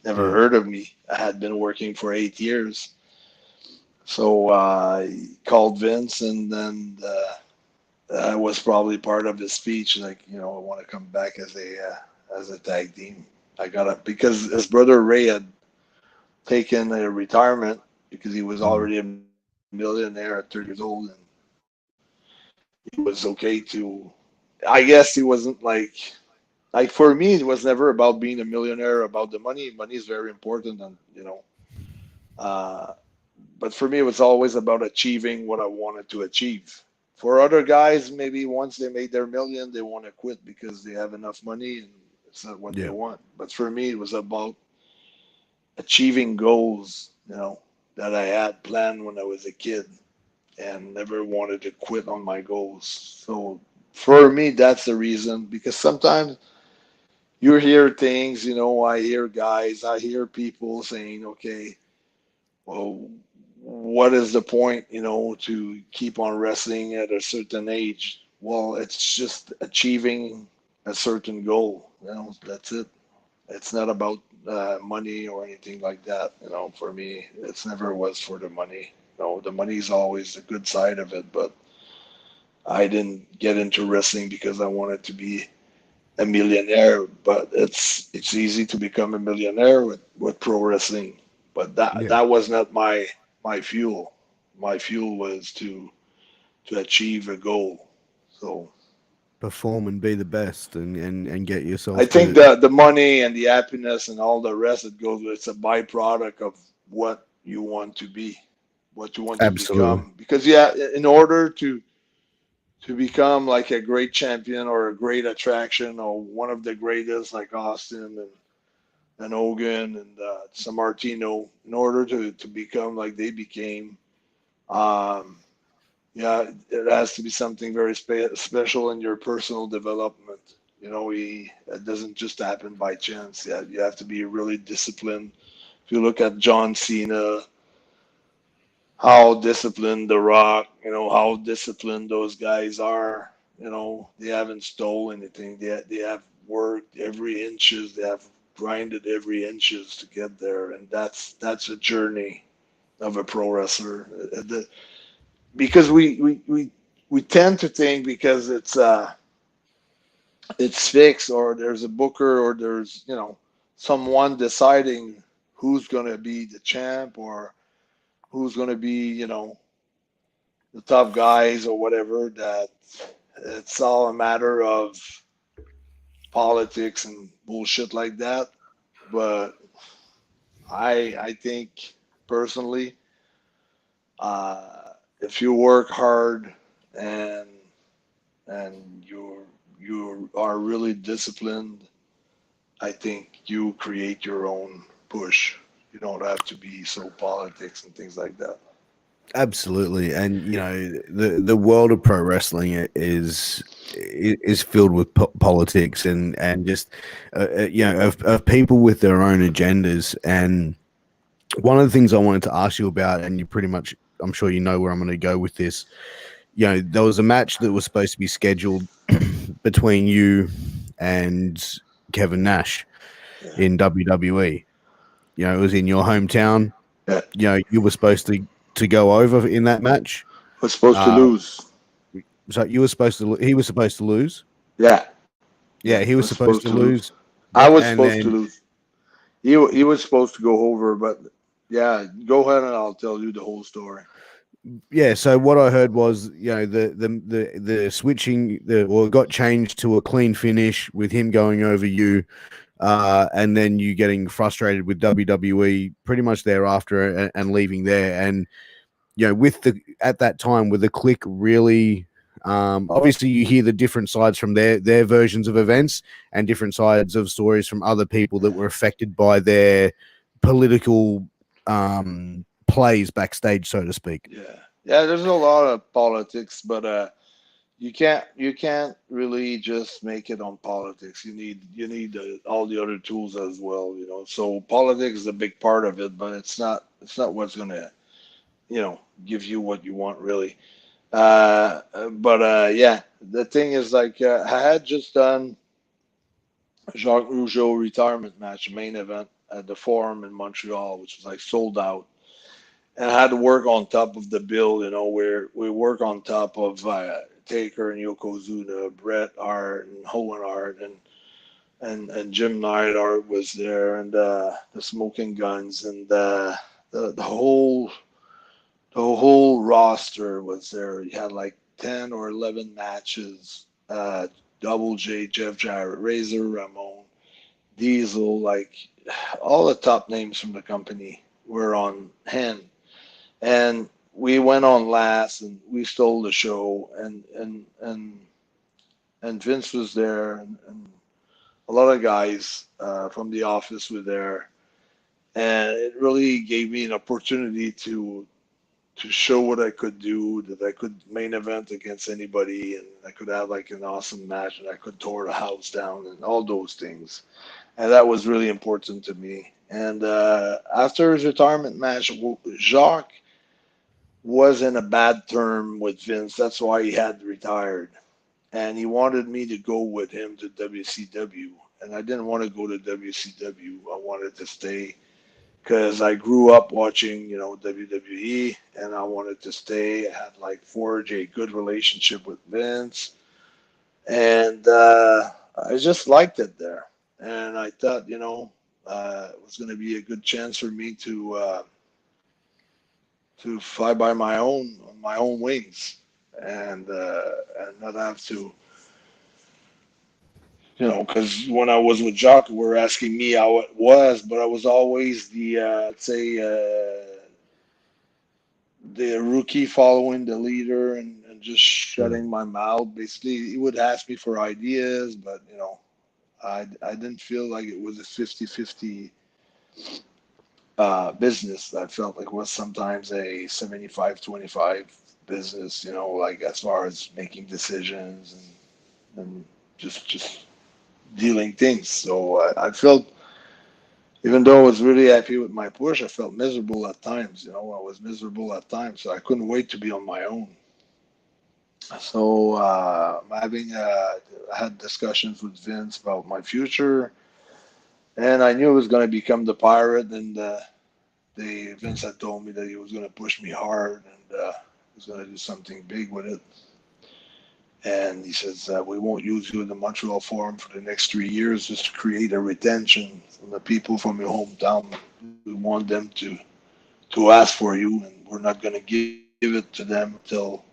never yeah, heard of me. I had been working for 8 years. So he called Vince, and then that was probably part of his speech, like, I want to come back as a tag team. I got it because his brother Ray had taken a retirement because he was Mm. already a millionaire at 30 years old, and he was okay to. I guess he wasn't like for me, it was never about being a millionaire, about the money. Money is very important, and uh, but for me, it was always about achieving what I wanted to achieve. For other guys, maybe once they made their million, they want to quit because they have enough money and it's not what they Yeah. want. But for me, it was about achieving goals, that I had planned when I was a kid and never wanted to quit on my goals. So for me, that's the reason because sometimes you hear things, I hear guys, I hear people saying, okay, well, what is the point, to keep on wrestling at a certain age? Well, it's just achieving a certain goal. That's it. It's not about money or anything like that. For me, it's never was for the money. The money is always the good side of it, but I didn't get into wrestling because I wanted to be a millionaire. But it's easy to become a millionaire with pro wrestling. But that Yeah. that was not my fuel. My fuel was to achieve a goal. So Perform and be the best, and get I yourself think to. the money and the happiness and all the rest that goes with it's a byproduct of what you want to be, what you want to Absolutely. become. Because yeah, in order to become like a great champion or a great attraction or one of the greatest like Austin and Hogan and Sammartino, in order to become like they became, um, yeah, it has to be something very special in your personal development. It doesn't just happen by chance. Yeah, you have to be really disciplined. If you look at John Cena, how disciplined The Rock, how disciplined those guys are. They haven't stole anything. They have worked every inches. They have grinded every inches to get there, and that's a journey of a pro wrestler. Because we tend to think because it's fixed or there's a booker or there's someone deciding who's going to be the champ or who's going to be the top guys or whatever, that it's all a matter of politics and bullshit like that. But I think personally, if you work hard and you are really disciplined, I think you create your own push. You don't have to be so politics and things like that. Absolutely, and the world of pro wrestling is filled with politics and just of people with their own agendas. And one of the things I wanted to ask you about, and you pretty much, I'm sure you know where I'm going to go with this. There was a match that was supposed to be scheduled between you and Kevin Nash Yeah, in WWE. It was in your hometown. yeah. You were supposed to go over in that match. We're supposed to Uh, lose. so you were supposed to. He was supposed to lose. Yeah, yeah. Yeah, he We're was supposed supposed to to lose. lose. I was And supposed to then lose. He was supposed to go over, but yeah, go ahead and I'll tell you the whole story. yeah, so what I heard was the switching or it got changed to a clean finish with him going over you, and then you getting frustrated with WWE pretty much thereafter and leaving there. And with the at that time with the click really, obviously you hear the different sides from their versions of events and different sides of stories from other people that were affected by their political plays backstage, so to speak. Yeah, yeah. There's a lot of politics, but you can't really just make it on politics. You need all the other tools as well. So politics is a big part of it, but it's not what's gonna give you what you want really. But yeah, the thing is like I had just done Jacques Rougeau retirement match, main event at the Forum in Montreal, which was like sold out. And I had to work on top of the bill, where we work on top of Taker and Yokozuna, Bret Hart and Owen Hart and Jim Neidhart was there, and the Smoking Guns, and the whole roster was there. You had like 10 or 11 matches. Double J, Jeff Jarrett, Razor Ramon, Diesel, like all the top names from the company were on hand. And we went on last, and we stole the show, and Vince was there, and a lot of guys from the office were there, and it really gave me an opportunity to show what I could do, that I could main event against anybody, and I could have like an awesome match, and I could tore the house down, and all those things, and that was really important to me. And after his retirement match, Jacques was in a bad term with Vince. That's why he had retired. And he wanted me to go with him to WCW. And I didn't want to go to WCW. I wanted to stay because I grew up watching, WWE, and I wanted to stay. I had like forged a good relationship with Vince, and I just liked it there. And I thought, it was going to be a good chance for me to fly by my own wings, and not have to, because when I was with Jacques, we were asking me how it was, but I was always the let's say the rookie following the leader, and just shutting my mouth. Basically, he would ask me for ideas, but I didn't feel like it was a 50-50 business. I felt like it was sometimes a 75-25 business, like as far as making decisions, and just dealing things. So I felt, even though I was really happy with my push, I felt miserable at times. I was miserable at times, so I couldn't wait to be on my own. So I had discussions with Vince about my future, and I knew it was going to become the Pirate, and Vince had told me that he was going to push me hard, and he was going to do something big with it. And he says, we won't use you in the Montreal Forum for the next 3 years, just to create a retention from the people from your hometown. We want them to ask for you, and we're not going to give it to them until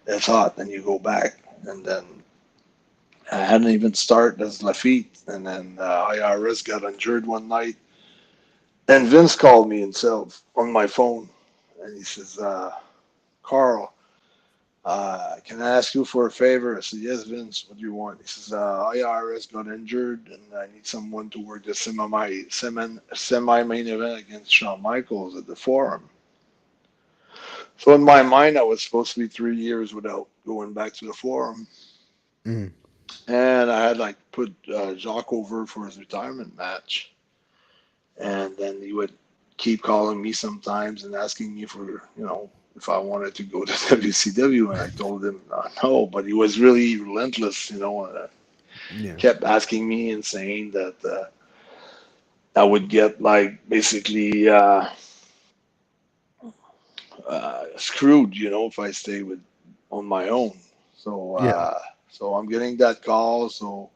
it's hot, and you go back. And then I hadn't even started as Lafitte, and then IRS got injured one night, and Vince called me himself on my phone, and he says, Carl, can I ask you for a favor? I said, yes, Vince, what do you want? He says, IRS got injured, and I need someone to work the semi-main event against Shawn Michaels at the Forum. So in my mind, I was supposed to be 3 years without going back to the Forum. Mm. And I had like put Jacques over for his retirement match. And then he would keep calling me sometimes and asking me for, if I wanted to go to WCW. And I told him no, but he was really relentless, Yeah. kept asking me and saying that I would get like basically screwed, if I stay with on my own. So Yeah. so I'm getting that call. So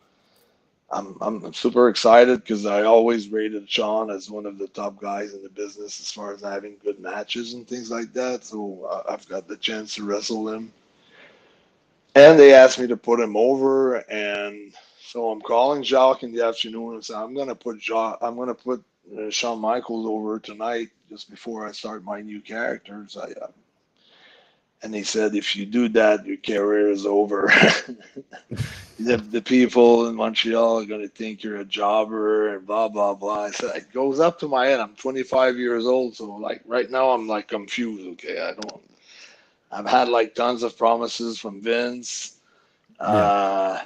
I'm super excited because I always rated Sean as one of the top guys in the business as far as having good matches and things like that. So I've got the chance to wrestle him, and they asked me to put him over, and so I'm calling Jacques in the afternoon and saying I'm gonna put Shawn Michaels over tonight just before I start my new characters. And he said, if you do that, your career is over. The people in Montreal are going to think you're a jobber and blah, blah, blah. I said, it goes up to my head. I'm 25 years old. So like right now I'm like confused. Okay. I've had like tons of promises from Vince. Yeah.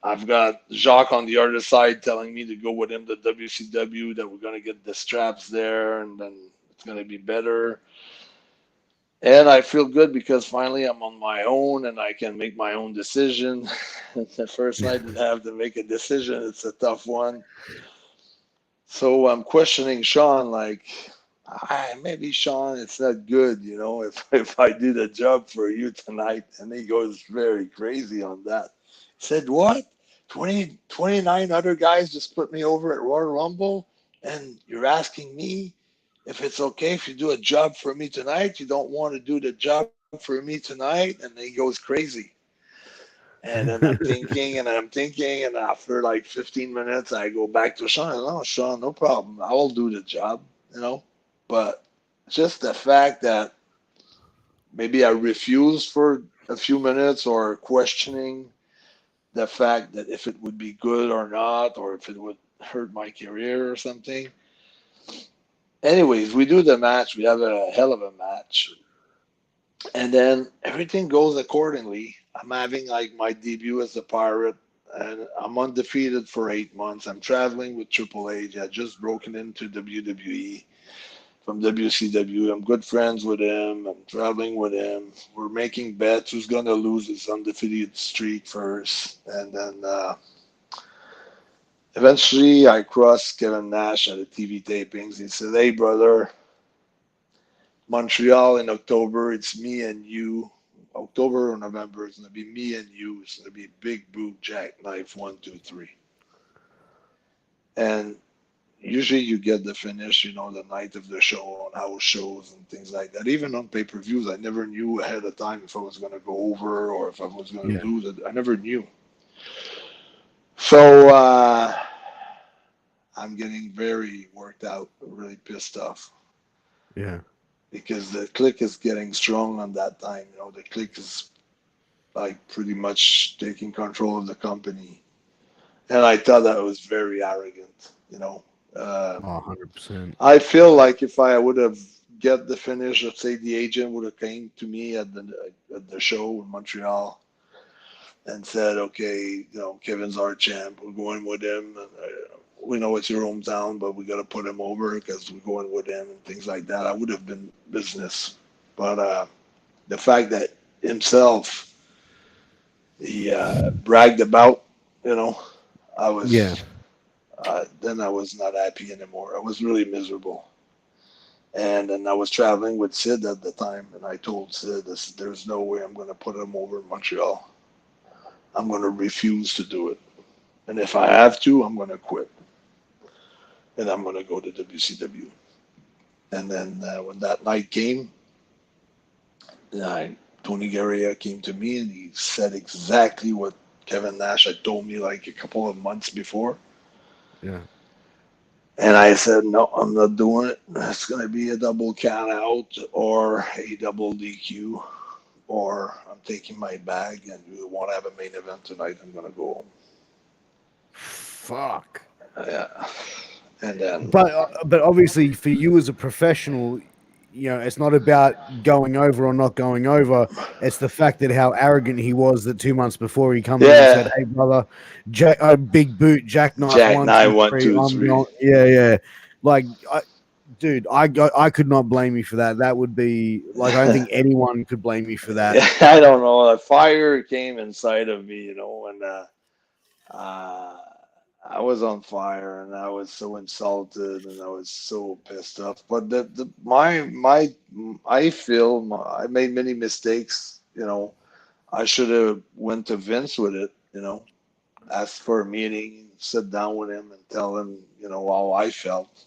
I've got Jacques on the other side telling me to go with him to WCW, that we're going to get the straps there and then it's going to be better. And I feel good because finally I'm on my own and I can make my own decision. The first night I didn't have to make a decision. It's a tough one. So I'm questioning Sean, like, maybe Sean, it's not good, if I do the job for you tonight. And he goes very crazy on that. He said, what? 29 other guys just put me over at Royal Rumble, and you're asking me if it's okay if you do a job for me tonight. You don't want to do the job for me tonight, and then he goes crazy. And then I'm thinking, and after like 15 minutes, I go back to Sean. Oh, Sean, no problem. I will do the job, you know. But just the fact that maybe I refused for a few minutes or questioning the fact that if it would be good or not, or if it would hurt my career or something. Anyways, we do the match. We have a hell of a match. And then everything goes accordingly. I'm having like my debut as a pirate, and I'm undefeated for 8 months. I'm traveling with Triple H. I just broken into WWE from WCW. I'm good friends with him. I'm traveling with him. We're making bets who's going to lose his undefeated streak first. And then eventually I crossed Kevin Nash at the TV tapings. He said, "Hey, brother, Montreal in October, it's me and you. October or November, it's going to be me and you. It's going to be big boot jackknife 1, 2, 3." And usually you get the finish, the night of the show on house shows and things like that. Even on pay-per-views, I never knew ahead of time if I was going to go over or if I was going to lose it. I never knew. So I'm getting very worked out, really pissed off. Yeah. Because the clique is getting strong on that time. The clique is like pretty much taking control of the company. And I thought that was very arrogant, 100%. I feel like if I would have get the finish, let's say the agent would have came to me at the show in Montreal and said, "Okay, Kevin's our champ. We're going with him. And, we know it's your hometown, but we got to put him over because we're going with him," and things like that. I would have been business. But the fact that himself, he bragged about, I was, then I was not happy anymore. I was really miserable. And then I was traveling with Sid at the time, and I told Sid, "There's no way I'm going to put him over in Montreal. I'm going to refuse to do it. And if I have to, I'm going to quit. And I'm going to go to WCW." And then when that night came, Tony Garea came to me and he said exactly what Kevin Nash had told me like a couple of months before. Yeah. And I said, "No, I'm not doing it. It's going to be a double count out or a double DQ, or I'm taking my bag and you want to have a main event tonight. I'm going to go home." Fuck. Yeah. And then, but obviously for you as a professional, it's not about going over or not going over. It's the fact that how arrogant he was that 2 months before he come in and said, "Hey, brother, big boot, jackknife, Jack 1, 2, 9, 1, 3. 2, I'm 3. going." Yeah. Like, dude, I could not blame you for that. That would be like, I don't think anyone could blame you for that. I don't know. A fire came inside of me, and I was on fire, and I was so insulted, and I was so pissed off. But I feel I made many mistakes. I should have went to Vince with it. Asked for a meeting, sit down with him, and tell him, how I felt,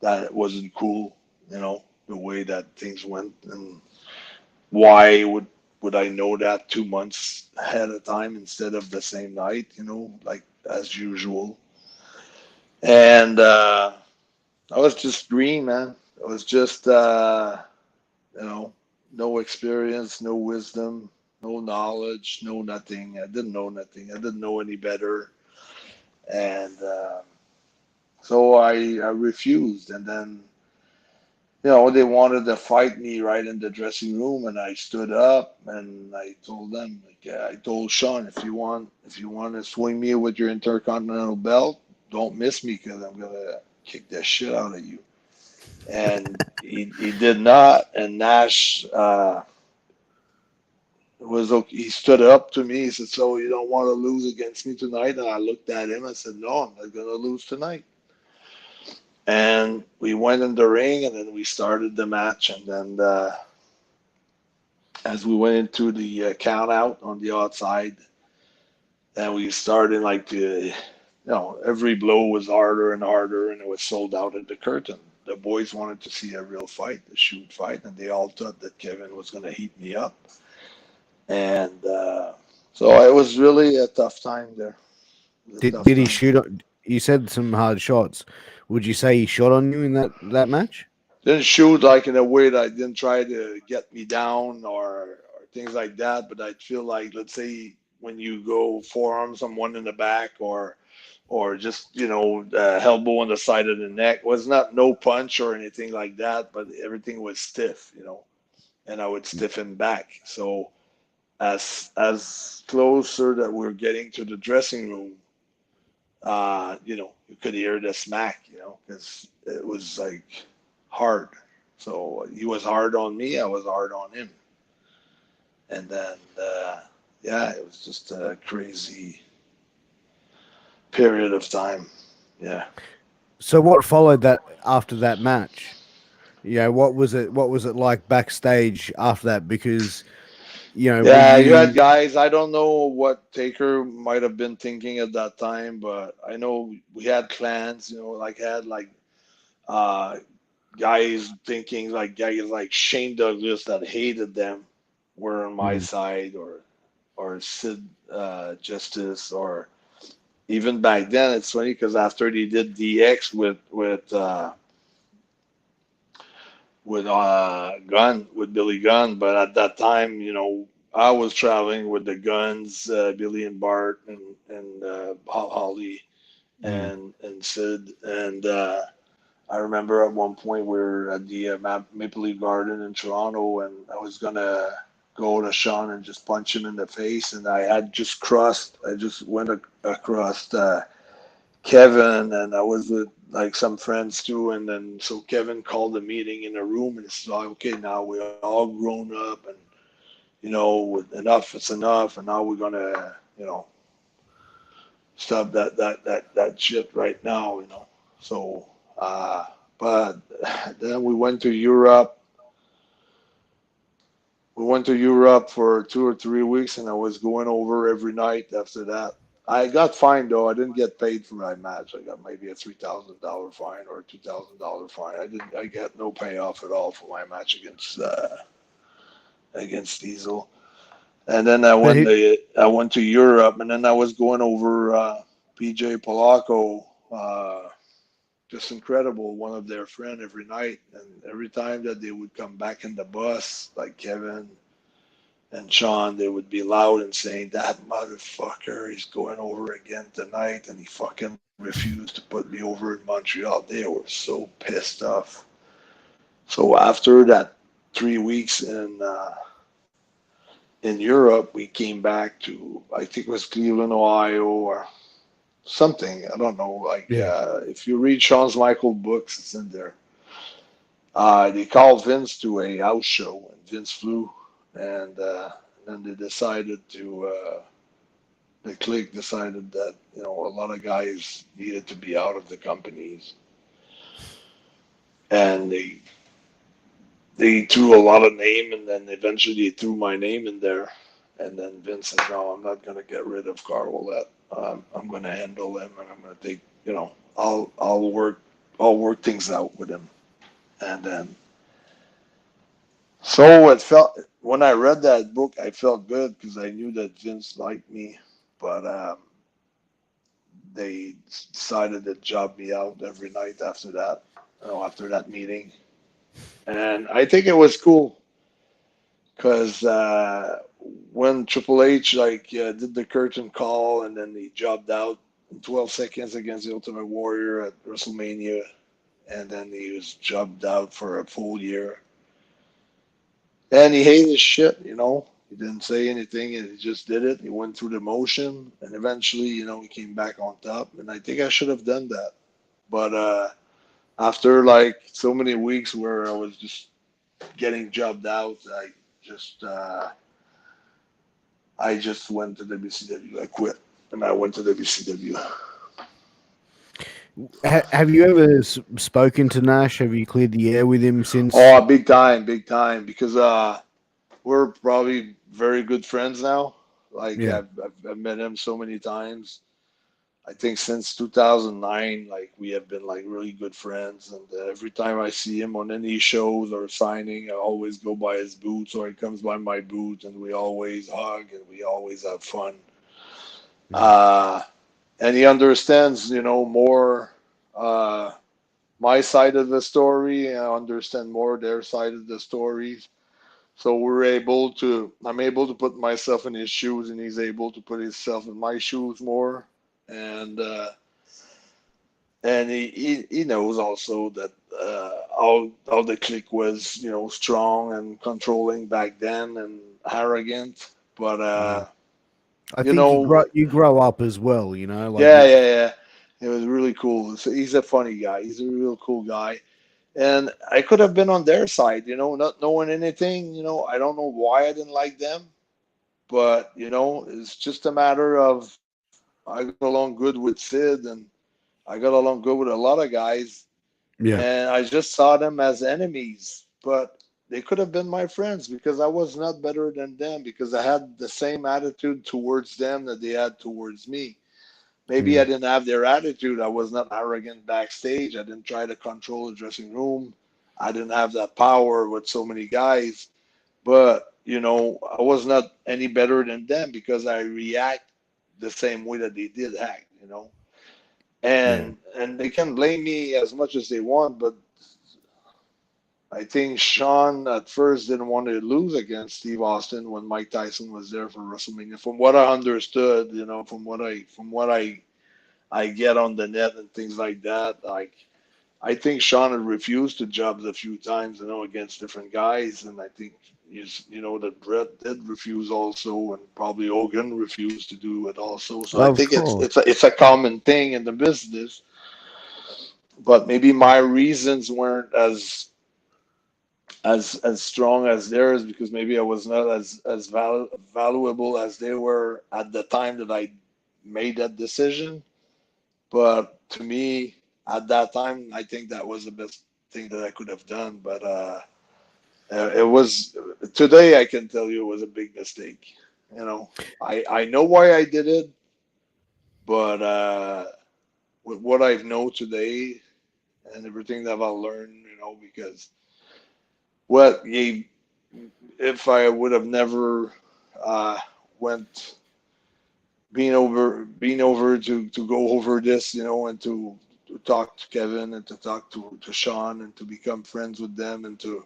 that it wasn't cool. The way that things went, and why would I know that 2 months ahead of time instead of the same night, like as usual. And I was just green, man. I was just, no experience, no wisdom, no knowledge, no nothing. I didn't know nothing. I didn't know any better. And so I refused. And then, they wanted to fight me right in the dressing room, and I stood up and I told them, I told Sean, if you want to swing me with your Intercontinental belt, don't miss me because I'm gonna kick the shit out of you. And he did not. And Nash was okay. He stood up to me. He said, "So you don't want to lose against me tonight?" And I looked at him. I said, "No, I'm not gonna lose tonight." And we went in the ring, and then we started the match. And then as we went into the count out on the outside, and we started like every blow was harder and harder, and it was sold out at the curtain. The boys wanted to see a real fight, a shoot fight, and they all thought that Kevin was going to heat me up. And so it was really a tough time there. Did he shoot? You said some hard shots. Would you say he shot on you in that match? Didn't shoot like in a way that didn't try to get me down or things like that, but I feel like, let's say, when you go forearm someone in the back or just elbow on the side of the neck, was not no punch or anything like that, but everything was stiff, and I would stiffen back. So as closer that we're getting to the dressing room, you could hear the smack, because it was like hard. So he was hard on me, I was hard on him. And then, it was just a crazy period of time. Yeah. So what followed that after that match? What was it like backstage after that? Because, you had guys, I don't know what Taker might have been thinking at that time, but I know we had clans, guys thinking like guys like Shane Douglas that hated them were on my side, or Sid Justice, or even back then. It's funny because after they did DX with Billy Gunn, but at that time, I was traveling with the Guns, Billy and Bart, and Holly, and Sid, and I remember at one point we were at the Maple Leaf Garden in Toronto, and I was gonna go to Sean and just punch him in the face, and I just went across Kevin, and I was with like some friends too, and then so Kevin called a meeting in a room, and it's like, okay, now we're all grown up, and enough is enough, and now we're gonna stop that shit right now, so but then we went to Europe. We went to Europe for 2 or 3 weeks, and I was going over every night after that. I got fined, though. I didn't get paid for my match. I got maybe a $3,000 fine or a $2,000 fine. I got no payoff at all for my match against Diesel. And then I went to Europe, and then I was going over PJ Polacco, just incredible, one of their friends every night. And every time that they would come back in the bus, like Kevin and Sean, they would be loud and saying, that motherfucker is going over again tonight, and he fucking refused to put me over in Montreal. They were so pissed off. So after that 3 weeks in Europe, we came back to, I think it was Cleveland, Ohio, or something. I don't know. If you read Shawn's Michael books, it's in there. They called Vince to a house show, and Vince flew, and then they decided the clique decided that a lot of guys needed to be out of the companies, and they threw a lot of name, and then eventually they threw my name in there, and then Vince said, no, I'm not going to get rid of Carl Ouellette. I'm going to handle him, and I'm going to take, I'll work things out with him. And then, so it felt, when I read that book, I felt good because I knew that Vince liked me, but they decided to job me out every night after that meeting. And I think it was cool because when Triple H did the curtain call, and then he jobbed out in 12 seconds against the Ultimate Warrior at WrestleMania, and then he was jobbed out for a full year. And he hated shit, He didn't say anything, and he just did it. He went through the motion, and eventually, he came back on top. And I think I should have done that. But after so many weeks where I was just getting jobbed out, I just went to WCW. I quit, and I went to WCW. Have you ever spoken to Nash? Have you cleared the air with him since? Oh, big time, because we're probably very good friends now. Like Yeah. I've met him so many times. I think since 2009, like we have been like really good friends. And every time I see him on any shows or signing, I always go by his booth or he comes by my booth, and we always hug and we always have fun. Mm. Uh, and he understands, more uh, my side of the story, and I understand more their side of the stories. So I'm able to put myself in his shoes, and he's able to put himself in my shoes more. And he knows also that how the clique was, strong and controlling back then and arrogant. But Mm. I you think know, you grow up as well, like yeah, you. yeah, yeah. It was really cool. So he's a funny guy. He's a real cool guy. And I could have been on their side, not knowing anything. I don't know why I didn't like them, but it's just a matter of I got along good with Sid, and I got along good with a lot of guys, Yeah. and I just saw them as enemies. But they could have been my friends because I was not better than them because I had the same attitude towards them that they had towards me. Maybe I Mm. didn't have their attitude. I was not arrogant backstage. I didn't try to control the dressing room. I didn't have that power with so many guys. But, I was not any better than them because I react the same way that they did act. Yeah. And they can blame me as much as they want, but I think Sean at first didn't want to lose against Steve Austin when Mike Tyson was there for WrestleMania. From what I understood, from what I get on the net and things like that. Like I think Sean had refused to jobs a few times, against different guys, and I think that Brett did refuse also, and probably Hogan refused to do it also. So I Of think it's course. it's a, it's a common thing in the business, but maybe my reasons weren't as strong as theirs because maybe I was not as valuable as they were at the time that I made that decision. But to me, at that time, I think that was the best thing that I could have done. But it was today. I can tell you it was a big mistake. I know why I did it, but with what I know today and everything that I've learned, because what you, if I would have never uh, went being over to go over this, and to talk to Kevin and to talk to Sean and to become friends with them and to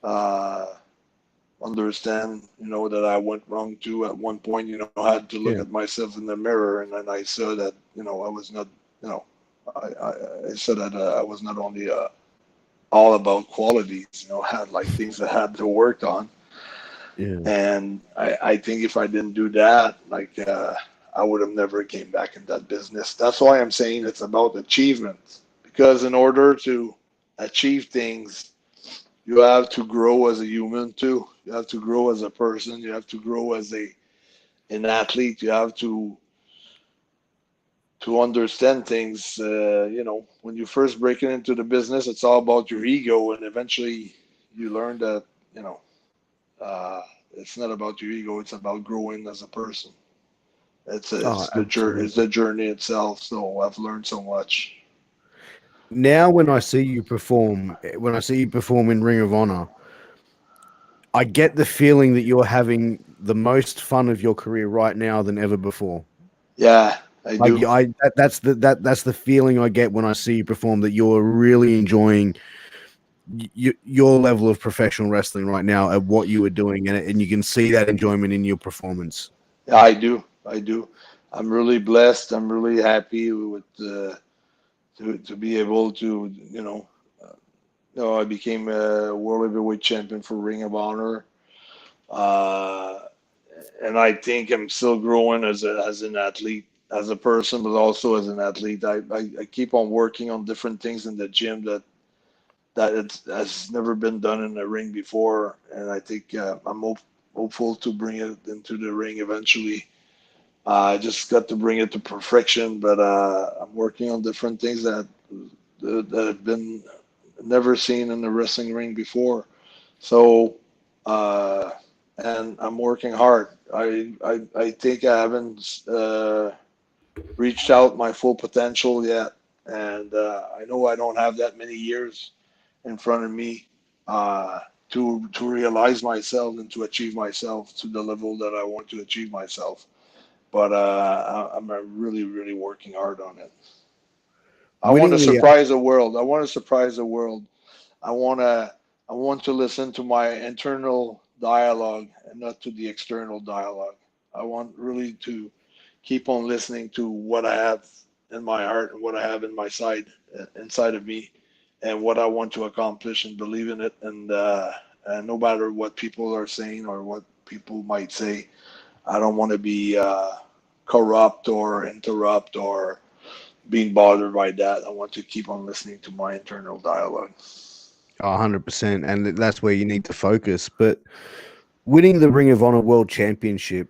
uh, understand, that I went wrong too at one point. I had to look Yeah. at myself in the mirror, and then I saw that, I was not, you know, I said that I was not only all about qualities, had like things that had to work on. Yeah. And I think if I didn't do that, like I would have never came back in that business. That's why I'm saying it's about achievement. Because in order to achieve things, you have to grow as a human too. You have to grow as a person. You have to grow as an athlete. You have to understand things. When you first break into the business, it's all about your ego, and eventually you learn that you know uh, it's not about your ego. It's about growing as a person. It's Oh, it's the journey. It's absolutely. the journey itself. So I've learned so much. Now, when I see you perform in Ring of Honor, I get the feeling that you're having the most fun of your career right now than ever before. Yeah, I Like do. that's the feeling I get when I see you perform. That you're really enjoying your level of professional wrestling right now at what you are doing, and you can see that enjoyment in your performance. Yeah, I do. I do. I'm really blessed. I'm really happy with to be able to I became a world heavyweight champion for Ring of Honor. Uh, and I think I'm still growing as an athlete, as a person, but also as an athlete. I keep on working on different things in the gym that it has never been done in the ring before, and I think I'm hopeful to bring it into the ring eventually. I just got to bring it to perfection, but I'm working on different things that have been never seen in the wrestling ring before. So, uh, and I'm working hard. I think I haven't reached out my full potential yet, and I know I don't have that many years in front of me to realize myself and to achieve myself to the level that I want to achieve myself. But I'm really, really working hard on it. I want to Winning the surprise the world. I want to surprise the world. I want to I want to listen to my internal dialogue and not to the external dialogue. I want really to keep on listening to what I have in my heart and what I have in my side inside of me and what I want to accomplish and believe in it and no matter what people are saying or what people might say, I don't want to be corrupt or interrupt or being bothered by that. I want to keep on listening to my internal dialogue. 100%, and that's where you need to focus. But winning the Ring of Honor World Championship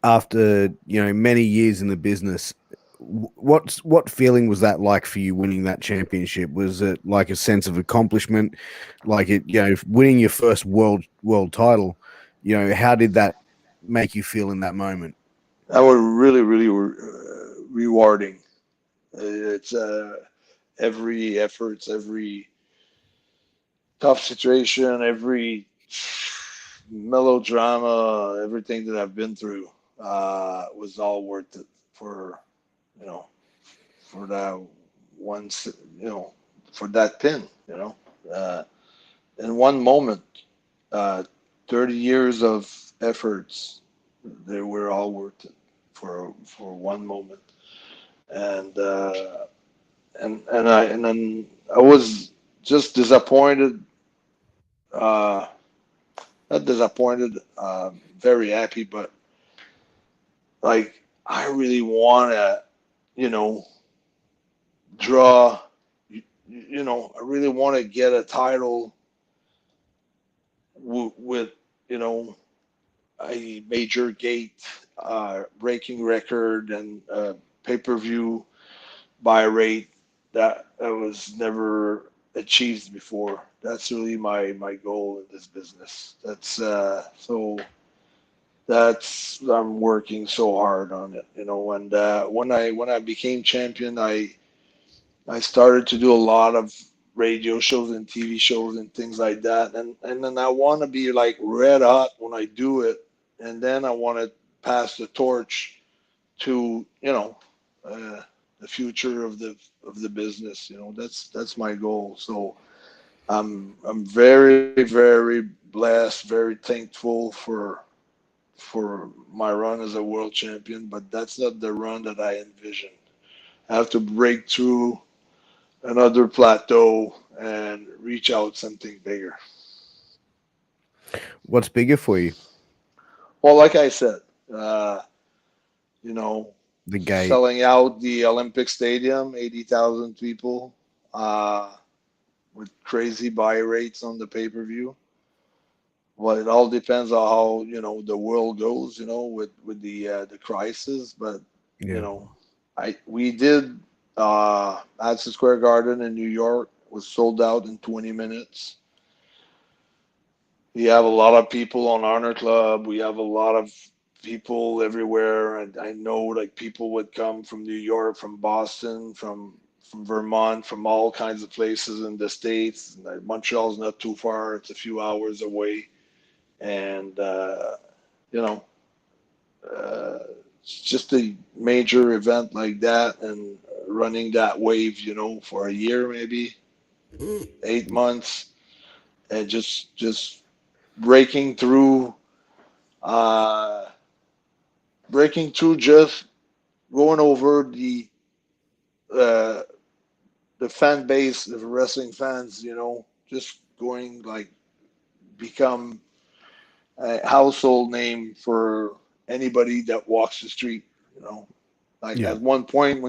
after many years in the business, what feeling was that like for you winning that championship? Was it like a sense of accomplishment, like winning your first world title? How did that make you feel in that moment? That was really, really rewarding. It's every effort, every tough situation, every melodrama, everything that I've been through was all worth it for you know for that you know for that pin. Uh, in one moment, uh, 30 years of efforts, they were all worth it for one moment. And and then I was just disappointed, uh, not disappointed, very happy, but like I really want to, you know, draw, I really want to get a title with, you know, a major gate breaking record and pay-per-view buy rate that was never achieved before. That's really my goal in this business. That's I'm working so hard on it, And when I became champion, I started to do a lot of radio shows and TV shows and things like that, and then I want to be like red hot when I do it, and then I want to pass the torch to uh, the future of the business. That's my goal. So I'm very, very blessed, very thankful for my run as a world champion, but that's not the run that I envisioned. I have to break through another plateau and reach out something bigger. What's bigger for you? Well, like I said, uh, you know, The gate. selling out the Olympic Stadium, 80,000 people, uh, with crazy buy rates on the pay-per-view. Well, it all depends on how the world goes, with the crisis. But you Yeah. know, I we did Madison Square Garden in New York was sold out in 20 minutes. We have a lot of people on Honor Club. We have a lot of people everywhere, and I know like people would come from New York, from Boston, from Vermont, from all kinds of places in the states. Like, Montreal's not too far; it's a few hours away, and you know, uh, it's just a major event like that, and running that wave, for a year, maybe 8 months, and just breaking through uh, breaking through, just going over uh, the fan base of wrestling fans, just going like become a household name for anybody that walks the street, you know. Like Yeah. at one point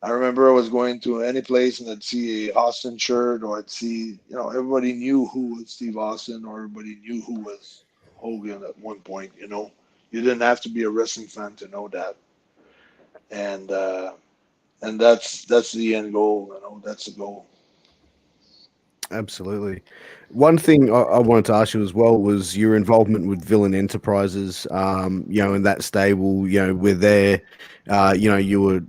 I remember I was going to any place and I'd see a Austin shirt, or I'd see, everybody knew who was Steve Austin, or everybody knew who was Hogan at one point. You didn't have to be a wrestling fan to know that. And that's the end goal. That's the goal. Absolutely. One thing I wanted to ask you as well was your involvement with Villain Enterprises. In that stable, with their, you were,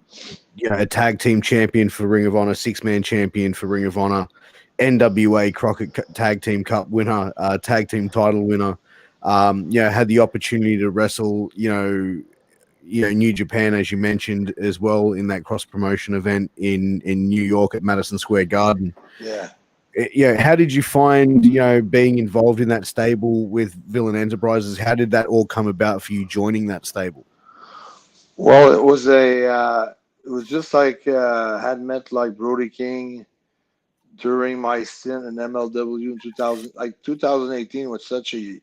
a tag team champion for Ring of Honor, six-man champion for Ring of Honor, NWA Crockett Tag Team Cup winner, tag team title winner. Had the opportunity to wrestle, New Japan, as you mentioned, as well in that cross promotion event in New York at Madison Square Garden. Yeah. How did you find, being involved in that stable with Villain Enterprises? How did that all come about for you joining that stable? Well, it was just like I had met like Brody King during my stint in MLW in 2000, like 2018 was such a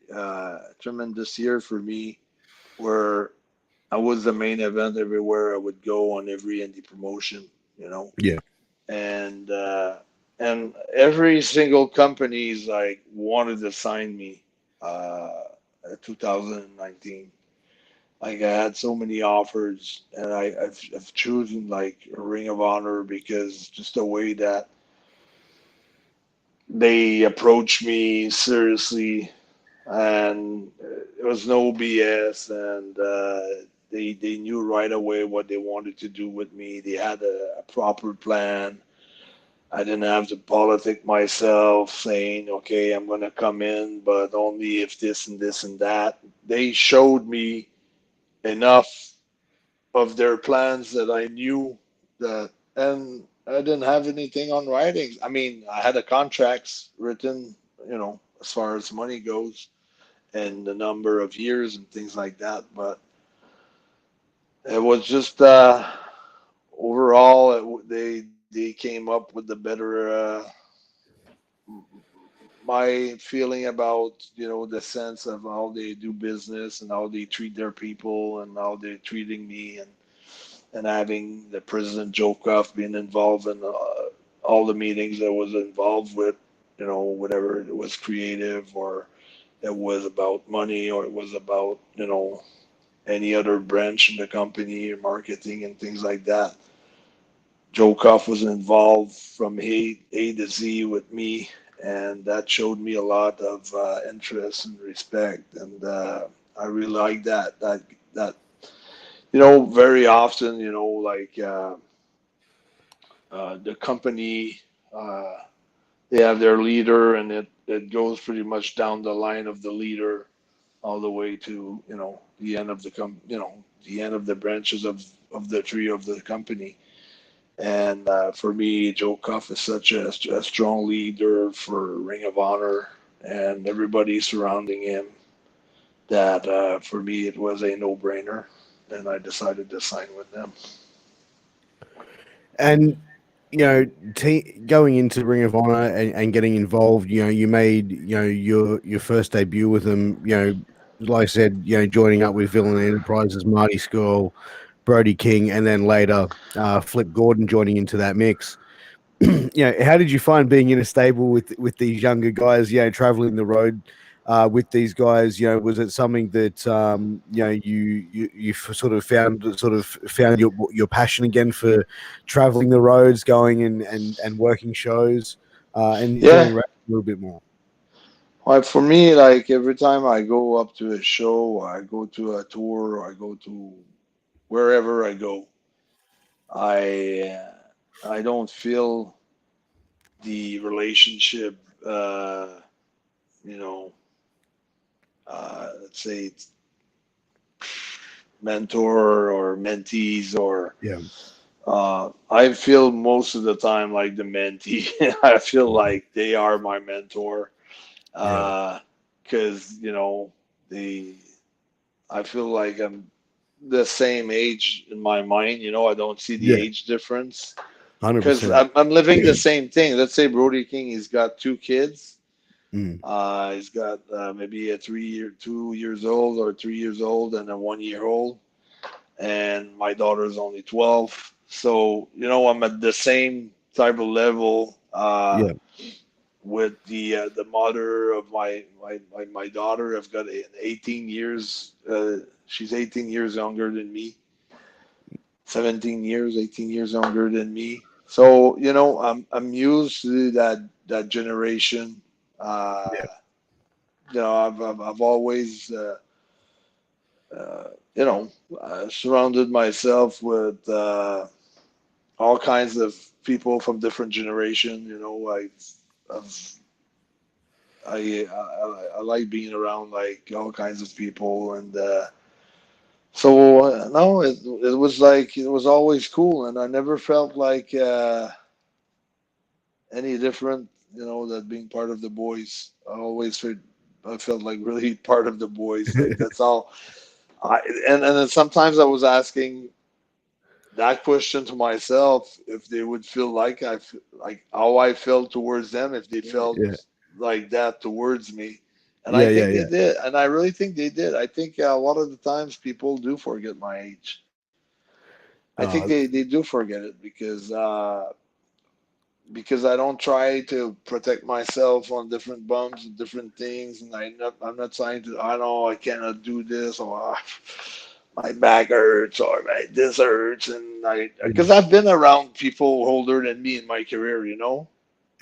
tremendous year for me, where I was the main event everywhere I would go on every indie promotion, you know, Yeah. and every single company's like wanted to sign me at 2019. Like I had so many offers, and I've chosen like a Ring of Honor because just the way that they approached me seriously, and it was no BS, and they knew right away what they wanted to do with me. They had a proper plan. I didn't have to politic myself, saying, "Okay, I'm gonna come in, but only if this and this and that." They showed me enough of their plans that I knew that, and I didn't have anything on writing. I mean, I had the contracts written, as far as money goes and the number of years and things like that, but it was just overall they came up with the better my feeling about the sense of how they do business and how they treat their people and how they're treating me, and having the president Joe Cuff being involved in all the meetings I was involved with, whatever it was creative or it was about money or it was about any other branch in the company or marketing and things like that. Joe Cuff was involved from A to Z with me, and that showed me a lot of interest and respect, and I really like that. That very often, like the company, uh, they have their leader, and it goes pretty much down the line of the leader all the way to the end of the end of the branches of the tree of the company. And for me, Joe Cuff is such a strong leader for Ring of Honor and everybody surrounding him that for me it was a no-brainer, and I decided to sign with them. And going into Ring of Honor and getting involved, you made your first debut with them. Like I said, joining up with Villain Enterprises, Marty Scurll, Brody King, and then later Flip Gordon joining into that mix. How did you find being in a stable with these younger guys? Traveling the road with these guys. Was it something that you sort of found your passion again for traveling the roads, going and working shows, and Yeah, enjoying wrestling a little bit more? like for me, like every time I go up to a show, or I go to a tour, or I go to wherever I go, I don't feel the relationship, you know, let's say it's mentor or mentees, or Yeah, I feel most of the time like the mentee. I feel like they are my mentor, yeah, because they. I feel like I'm the same age in my mind. I don't see the yeah, age difference hundred because percent. I'm living the same thing. Let's say Brody King, he's got two kids. Mm, He's got maybe a 2 years old or 3 years old and a 1 year old, and my daughter's only 12. So I'm at the same type of level yeah, with the mother of my daughter. I've got an 18 years. She's 18 years younger than me. 17 years, 18 years younger than me. So I'm used to that generation. Yeah. I've always surrounded myself with all kinds of people from different generation. I've I like being around like all kinds of people, and no, it was like it was always cool, and I never felt like any different. That being part of the boys, I felt like really part of the boys. Like that's all. I and then sometimes I was asking that question to myself if they would feel like like how I felt towards them, if they felt Yeah. like that towards me. And I Yeah. Yeah. think they Yeah. did, and I really think they did. I think a lot of the times people do forget my age. I think Uh, they do forget it because I don't try to protect myself on different bumps and different things, and I'm not trying to. I know I cannot do this, or my back hurts, or this hurts, and yeah. because I've been around people older than me in my career, And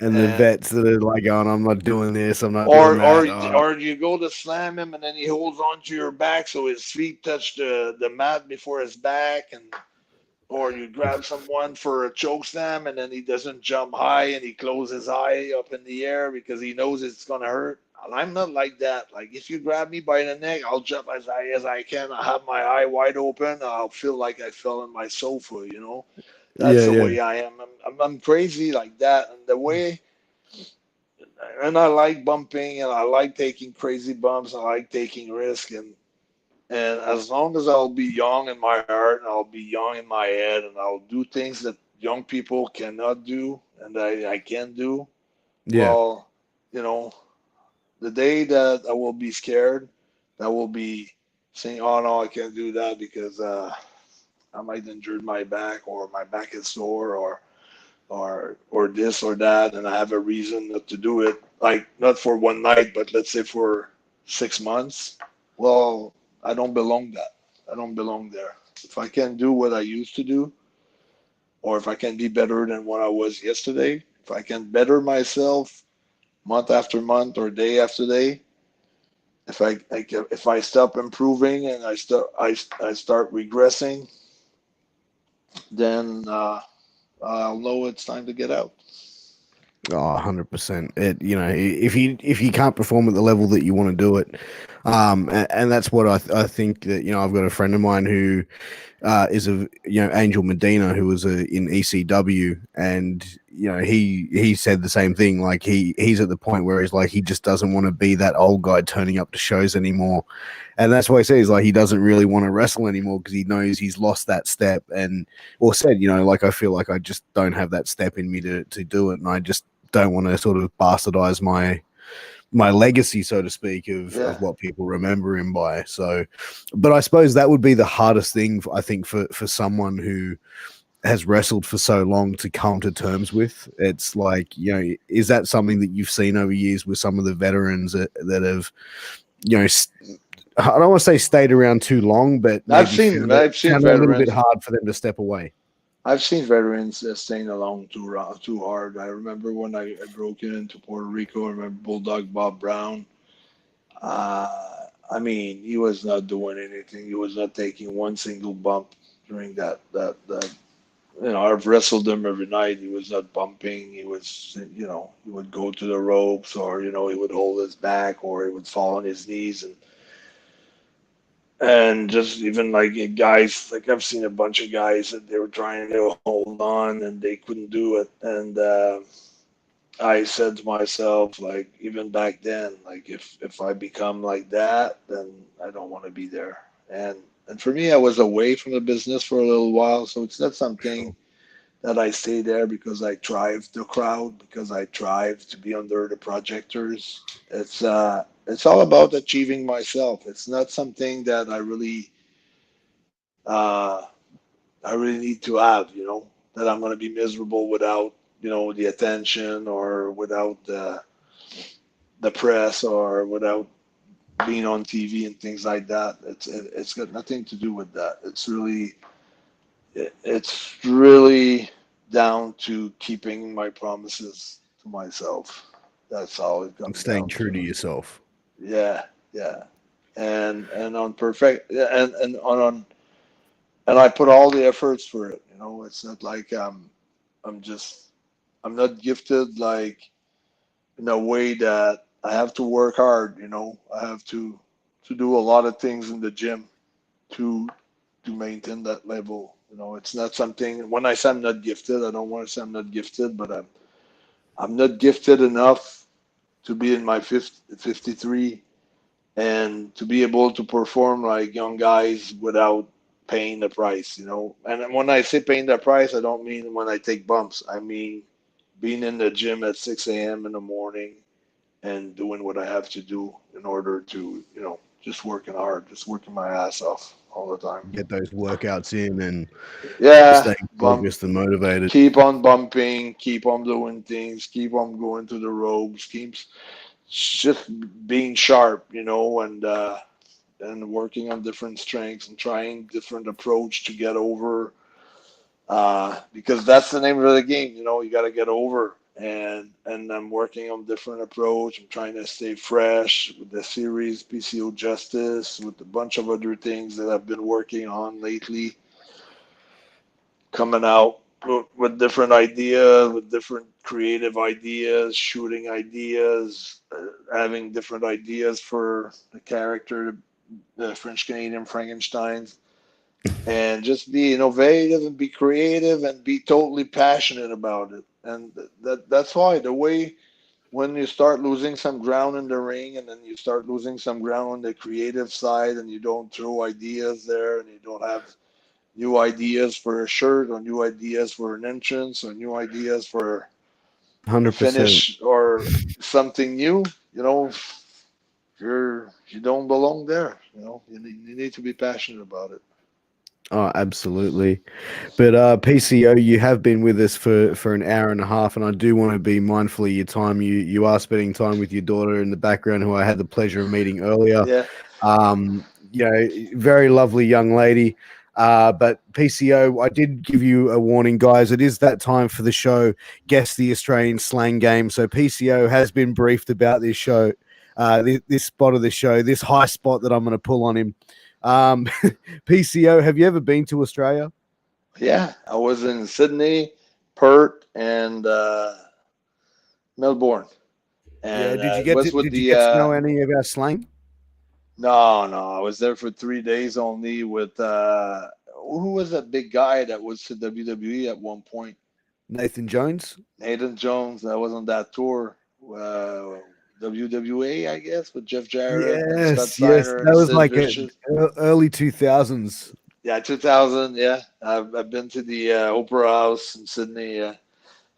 the and vets that are like going, I'm not doing this, I'm not doing or that. or or you go to slam him, and then he holds onto your back so his feet touch the mat before his back, and or you grab someone for a choke slam and then he doesn't jump high and he closes his eye up in the air because he knows it's gonna hurt. I'm not like that. Like if you grab me by the neck, I'll jump as high as I can. I have my eye wide open. I'll feel like I fell on my sofa. That's Yeah. the Yeah. way I am. I'm crazy like that, and the way, and I like bumping, and I like taking crazy bumps. I like taking risks, and as long as I'll be young in my heart and I'll be young in my head and I'll do things that young people cannot do and I can do, Yeah. well, you know, the day that I will be scared, that will be saying, oh no, I can't do that because I might injure my back or my back is sore or this or that, and I have a reason not to do it. Like not for one night, but let's say for 6 months. Well, I don't belong that. I don't belong there. If I can do what I used to do, or if I can be better than what I was yesterday, if I can better myself month after month or day after day, if I stop improving and I start regressing, then I'll know it's time to get out. Oh, 100%. If you can't perform at the level that you want to do it, and that's what I think that I've got a friend of mine who is Angel Medina, who was in ECW, and he said the same thing. Like he's at the point where he's like he just doesn't want to be that old guy turning up to shows anymore, and that's why he says like he doesn't really want to wrestle anymore because he knows he's lost that step, and or said like I feel like I just don't have that step in me to do it, and I just don't want to sort of bastardize my legacy, so to speak, of Yeah. what people remember him by. So, but I suppose that would be the hardest thing, I think, for someone who has wrestled for so long to come to terms with. It's like, is that something that you've seen over years with some of the veterans that have, I don't want to say stayed around too long, but I've maybe seen I've seen found it a little bit veterans. hard for them to step away. I've seen veterans staying along too hard. I remember when I broke into Puerto Rico. I remember Bulldog Bob Brown. I mean, he was not doing anything. He was not taking one single bump during that. I've wrestled him every night. He was not bumping. He would go to the ropes, or he would hold his back, or he would fall on his knees, and just even like guys, like I've seen a bunch of guys that they were trying to hold on and they couldn't do it, and I said to myself, like even back then, like if I become like that, then I don't want to be there. And for me, I was away from the business for a little while, so it's not something Sure. that I stay there because I drive the crowd, because I drive to be under the projectors. It's all about achieving myself. It's not something that uh, I really need to have. That I'm going to be miserable without the attention or without the press or without being on TV and things like that. It's got nothing to do with that. It's really down to keeping my promises to myself. That's all it And comes staying down true to to. yourself. Yeah, yeah. And on perfect and on and I put all the efforts for it. You know, it's not like I'm just I'm not gifted like in a way that I have to work hard. You know, I have to do a lot of things in the gym to to maintain that level. You know, it's not something. When I say I'm not gifted, I don't want to say I'm not gifted, but I'm not gifted enough to be in my 53 and to be able to perform like young guys without paying the price, you know. And when I say paying the price, I don't mean when I take bumps. I mean being in the gym at 6 a.m. in the morning and doing what I have to do in order to, you know, just working hard, just working my ass off all the time. Get those workouts in and Yeah, staying bump, focused and motivated. keep on bumping, keep on doing things, keep on going to the ropes, keeps just being sharp, you know, and working on different strengths and trying different approach to get over. Because that's the name of the game, you know. You got to get over, and I'm working on different approach. I'm trying to stay fresh with the series PCO Justice, with a bunch of other things that I've been working on lately, coming out with different ideas, with different creative ideas, shooting ideas, having different ideas for the character, the French Canadian Frankensteins, and just be innovative and be creative and be totally passionate about it. And that's why the way when you start losing some ground in the ring and then you start losing some ground on the creative side and you don't throw ideas there and you don't have new ideas for a shirt or new ideas for an entrance or new ideas for a 100%. finish or something new, you know, you don't belong there. You know, you need to be passionate about it. Oh, absolutely. But PCO, you have been with us for an hour and a half, and I do want to be mindful of your time. You are spending time with your daughter in the background, who I had the pleasure of meeting earlier. Yeah. You know, very lovely young lady. But PCO, I did give you a warning, guys. It is that time for the show. Guess the Australian slang game. So PCO has been briefed about this show, this spot of the show, this high spot that I'm going to pull on him. PCO, have you ever been to Australia? Yeah. I was in Sydney, Perth, and Melbourne. Yeah. And Did you it get was to with Did you get to the know any of our slang? no. I was there for 3 days only with who was that big guy that was to WWE at one point? Nathan Jones? Nathan Jones. That was on that tour. WWA, I guess, with Jeff Jarrett and Scott Yes, yes. Steiner That and was Sid like Vicious. early 2000s. Yeah, 2000. Yeah, I've been to the Opera House in Sydney.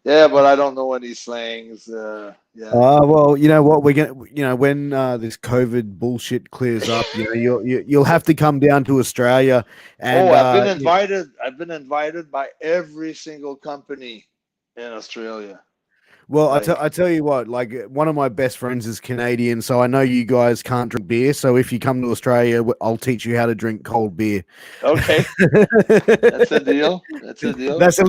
Yeah, but I don't know any slangs. Yeah. Well, you know what? We're gonna, you know, when this COVID bullshit clears up, you know, you'll have to come down to Australia, and Oh, I've been invited. I've been invited by every single company in Australia. well, Like, I tell you what, like one of my best friends is Canadian, so I know you guys can't drink beer. So if you come to Australia, I'll teach you how to drink cold beer. okay, that's a deal. That's a deal. That's a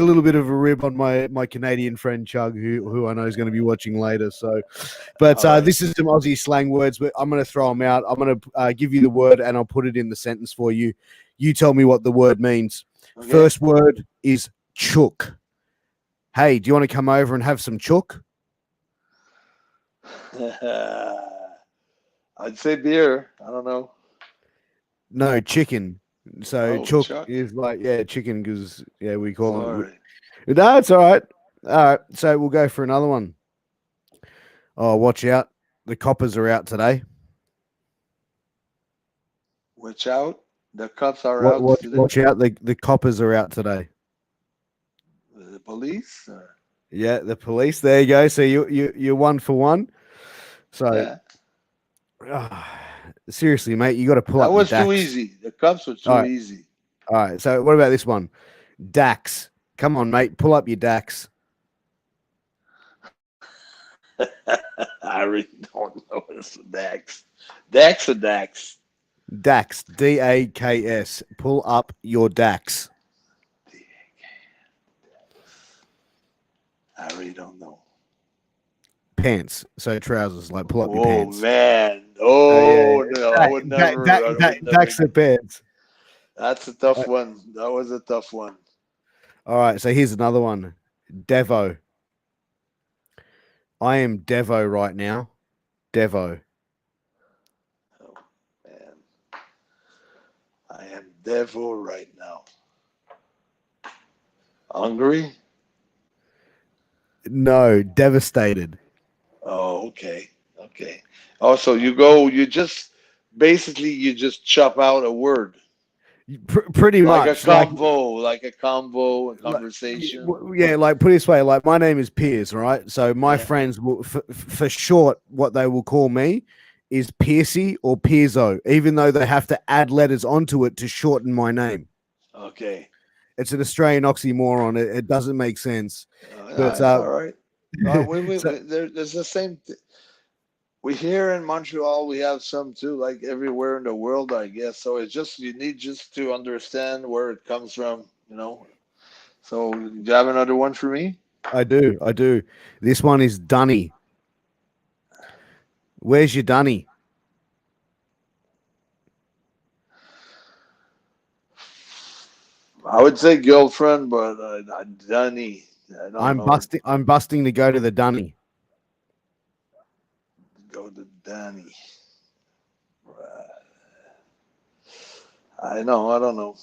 little bit of a rib on my Canadian friend Chug, who I know is going to be watching later. So, but All right. this is some Aussie slang words, but I'm going to throw them out. I'm going to give you the word, and I'll put it in the sentence for you. You tell me what the word means. Okay. First word is chook. Hey, do you want to come over and have some chook? I'd say beer. I don't know. No, chicken. So Oh, chook Chuck. is like, yeah, chicken, because yeah, we call it. Sorry. No, it's all right. All right, so we'll go for another one. Oh, watch out. The coppers are out today. Watch out. The cops are out today. Watch out. The coppers are out today. The police. Yeah, the police. There you go. So you're one for one. So Yeah. seriously, mate, you got to pull That up your was too DAX. easy. The cops were All too right, easy. all right. So what about this one? DAX. Come on, mate, pull up your DAX. I really don't know. It's Dax. Dax or Dax? DAX. DAKS. Pull up your DAX. I really don't know. Pants. So trousers, like pull up your Oh pants. man! Yeah, Oh yeah. no! I would never. I would never. That's the pants. That's a tough one. That was a tough one. All right, so here's another one. Devo. I am Devo right now. Devo. Oh man! I am devil right now. Hungry? No, devastated. Oh, okay. Okay. Oh, so you just basically you just chop out a word. Pretty Like a much, like, convo, a like conversation. yeah, like put it this way, like my name is Piers, right? So my Yeah. friends will, for short, what they will call me is Piercy or Pierzo, even though they have to add letters onto it to shorten my name. Okay. It's an Australian oxymoron. It doesn't make sense, but It's all right. so, There's the same. We here in Montreal, we have some too, like everywhere in the world, I guess. So it's just you need just to understand where it comes from, you know. So do you have another one for me? I do. This one is Dunny. Where's your Dunny? I would say girlfriend, but Danny, I don't know. I'm busting to go to the Dunny. Go to Danny. I know. I don't know.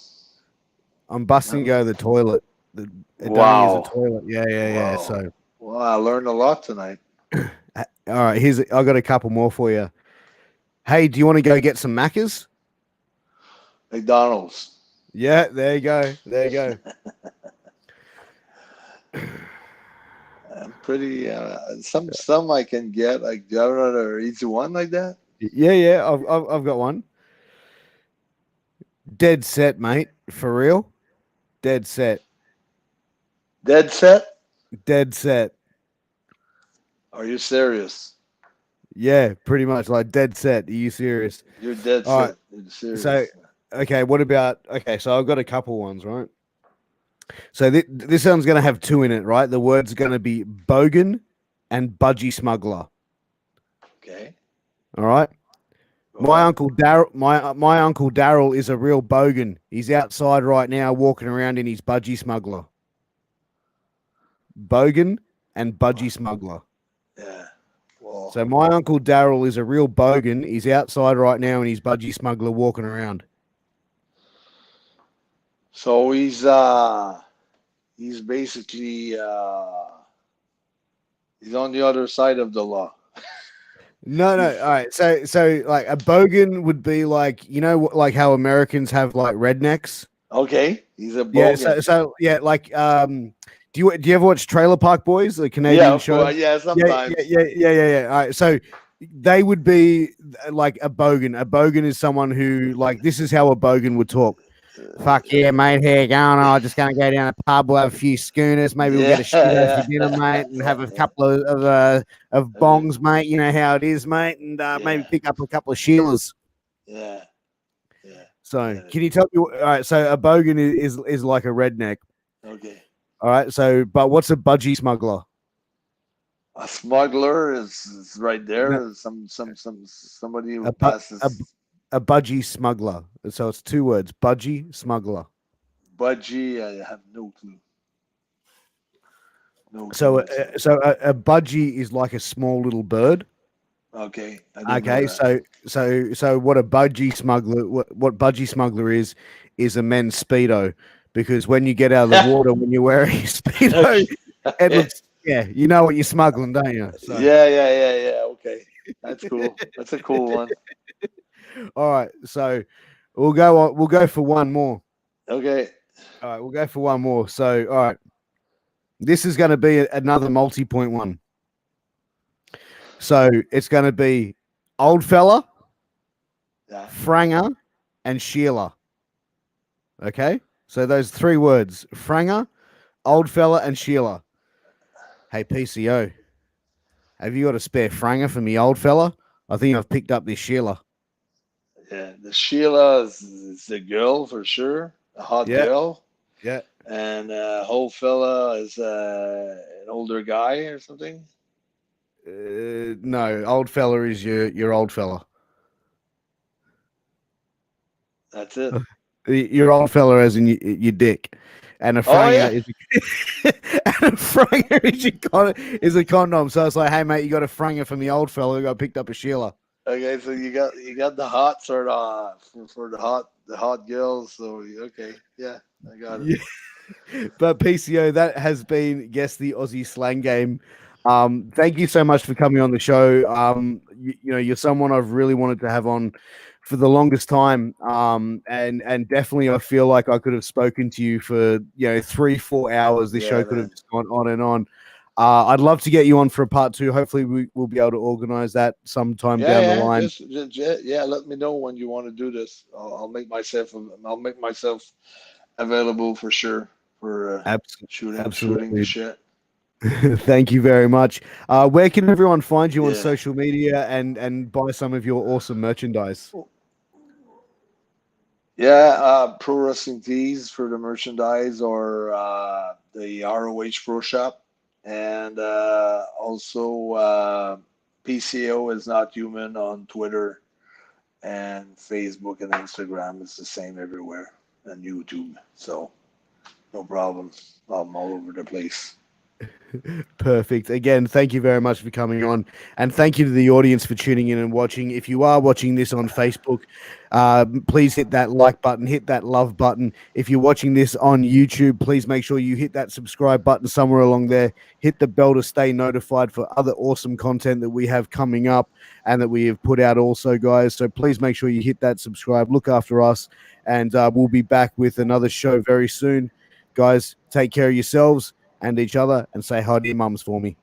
I'm busting to go to the toilet. A Dunny is a Wow. toilet. Yeah. Wow. So, Well, I learned a lot tonight. all right. I got a couple more for you. Hey, do you want to go get some Maccas? McDonald's. Yeah, there you go. There you go. I'm pretty. Some I can get. Like, do you have another easy one like that? Yeah. I've got one. Dead set, mate. For real. Dead set. Dead set? Dead set. Are you serious? Yeah, pretty much like dead set. Are you serious? You're dead All right. set. You're serious. So, okay, what about so I've got a couple ones, right? So this one's going to have two in it, right? The words are going to be bogan and budgie smuggler. Okay. All right. Go My on. uncle Daryl, my uncle Daryl is a real bogan. He's outside right now, walking around in his budgie smuggler. Bogan and budgie smuggler. Yeah. Well, So my uncle Daryl is a real bogan. He's outside right now in his budgie smuggler, walking around. so he's basically he's on the other side of the law. No. All right. So like a bogan would be like, like how Americans have like rednecks. Okay, he's a Yeah. bogan. So yeah, like do you ever watch Trailer Park Boys, the Canadian Yeah, of show? course. Yeah, sometimes. Yeah. All right. So they would be like a bogan. A bogan is someone who, like, this is how a bogan would talk. Fuck yeah, mate. How you going? I'm just going to go down a pub. We'll have a few schooners. Maybe we'll get a shit out for dinner, mate, and have a couple of bongs, mate. You know how it is, mate. And maybe pick up a couple of Sheilas. Yeah. So, can you tell me? All right. So, a bogan is like a redneck. Okay. All right. So, but what's a budgie smuggler? A smuggler is right there. No, Somebody who a passes. a budgie smuggler. So it's two words: budgie smuggler. Budgie, I have no clue. No So, clue. a budgie is like a small little bird. Okay. Okay. So what a budgie smuggler? What budgie smuggler is a men's speedo, because when you get out of the water, when you're wearing a speedo, it looks. Yeah, you know what you're smuggling, don't you? So. Yeah. Okay, that's cool. That's a cool one. All right, so we'll go for one more. Okay. All right, we'll go for one more. So, all right, this is going to be another multi-point one. So it's going to be old fella, Franger, and Sheila. Okay, so those three words: Franger, old fella, and Sheila. Hey, PCO, have you got a spare Franger for me, old fella? I think I've picked up this Sheila. Yeah, the Sheila is the girl for sure. A hot girl. Yeah. And whole fella is an older guy or something. No, old fella is your old fella. That's it. Your old fella as in your dick. And a Oh franger yeah. is and a franger is a condom. So it's like, hey mate, you got a franger from the old fella who got picked up a Sheila. Okay, so you got the hot sort of for the hot girls. So okay, yeah, I got it. Yeah. But PCO, that has been Guess the Aussie Slang Game. Thank you so much for coming on the show. You know, you're someone I've really wanted to have on for the longest time. And definitely I feel like I could have spoken to you for 3-4 hours. This Yeah, show could have man. just gone on and on. I'd love to get you on for a part 2. Hopefully we'll be able to organize that sometime Yeah, down the yeah. line. Just yeah. Let me know when you want to do this. I'll make myself available for sure for shooting the Absolutely. shit. Thank you very much. Where can everyone find you on Yeah. social media and buy some of your awesome merchandise? Yeah, Pro Wrestling Tees for the merchandise or the ROH Pro Shop. And also PCO is not human on Twitter and Facebook and Instagram. It's the same everywhere and YouTube. So no problem. I'm all over the place. Perfect. Again, thank you very much for coming on. And thank you to the audience for tuning in and watching. If you are watching this on Facebook, please hit that like button, hit that love button. If you're watching this on YouTube, please make sure you hit that subscribe button somewhere along there. Hit the bell to stay notified for other awesome content that we have coming up and that we have put out also, guys. So please make sure you hit that subscribe, look after us, and we'll be back with another show very soon. Guys, take care of yourselves and each other, and say hi to your mums for me.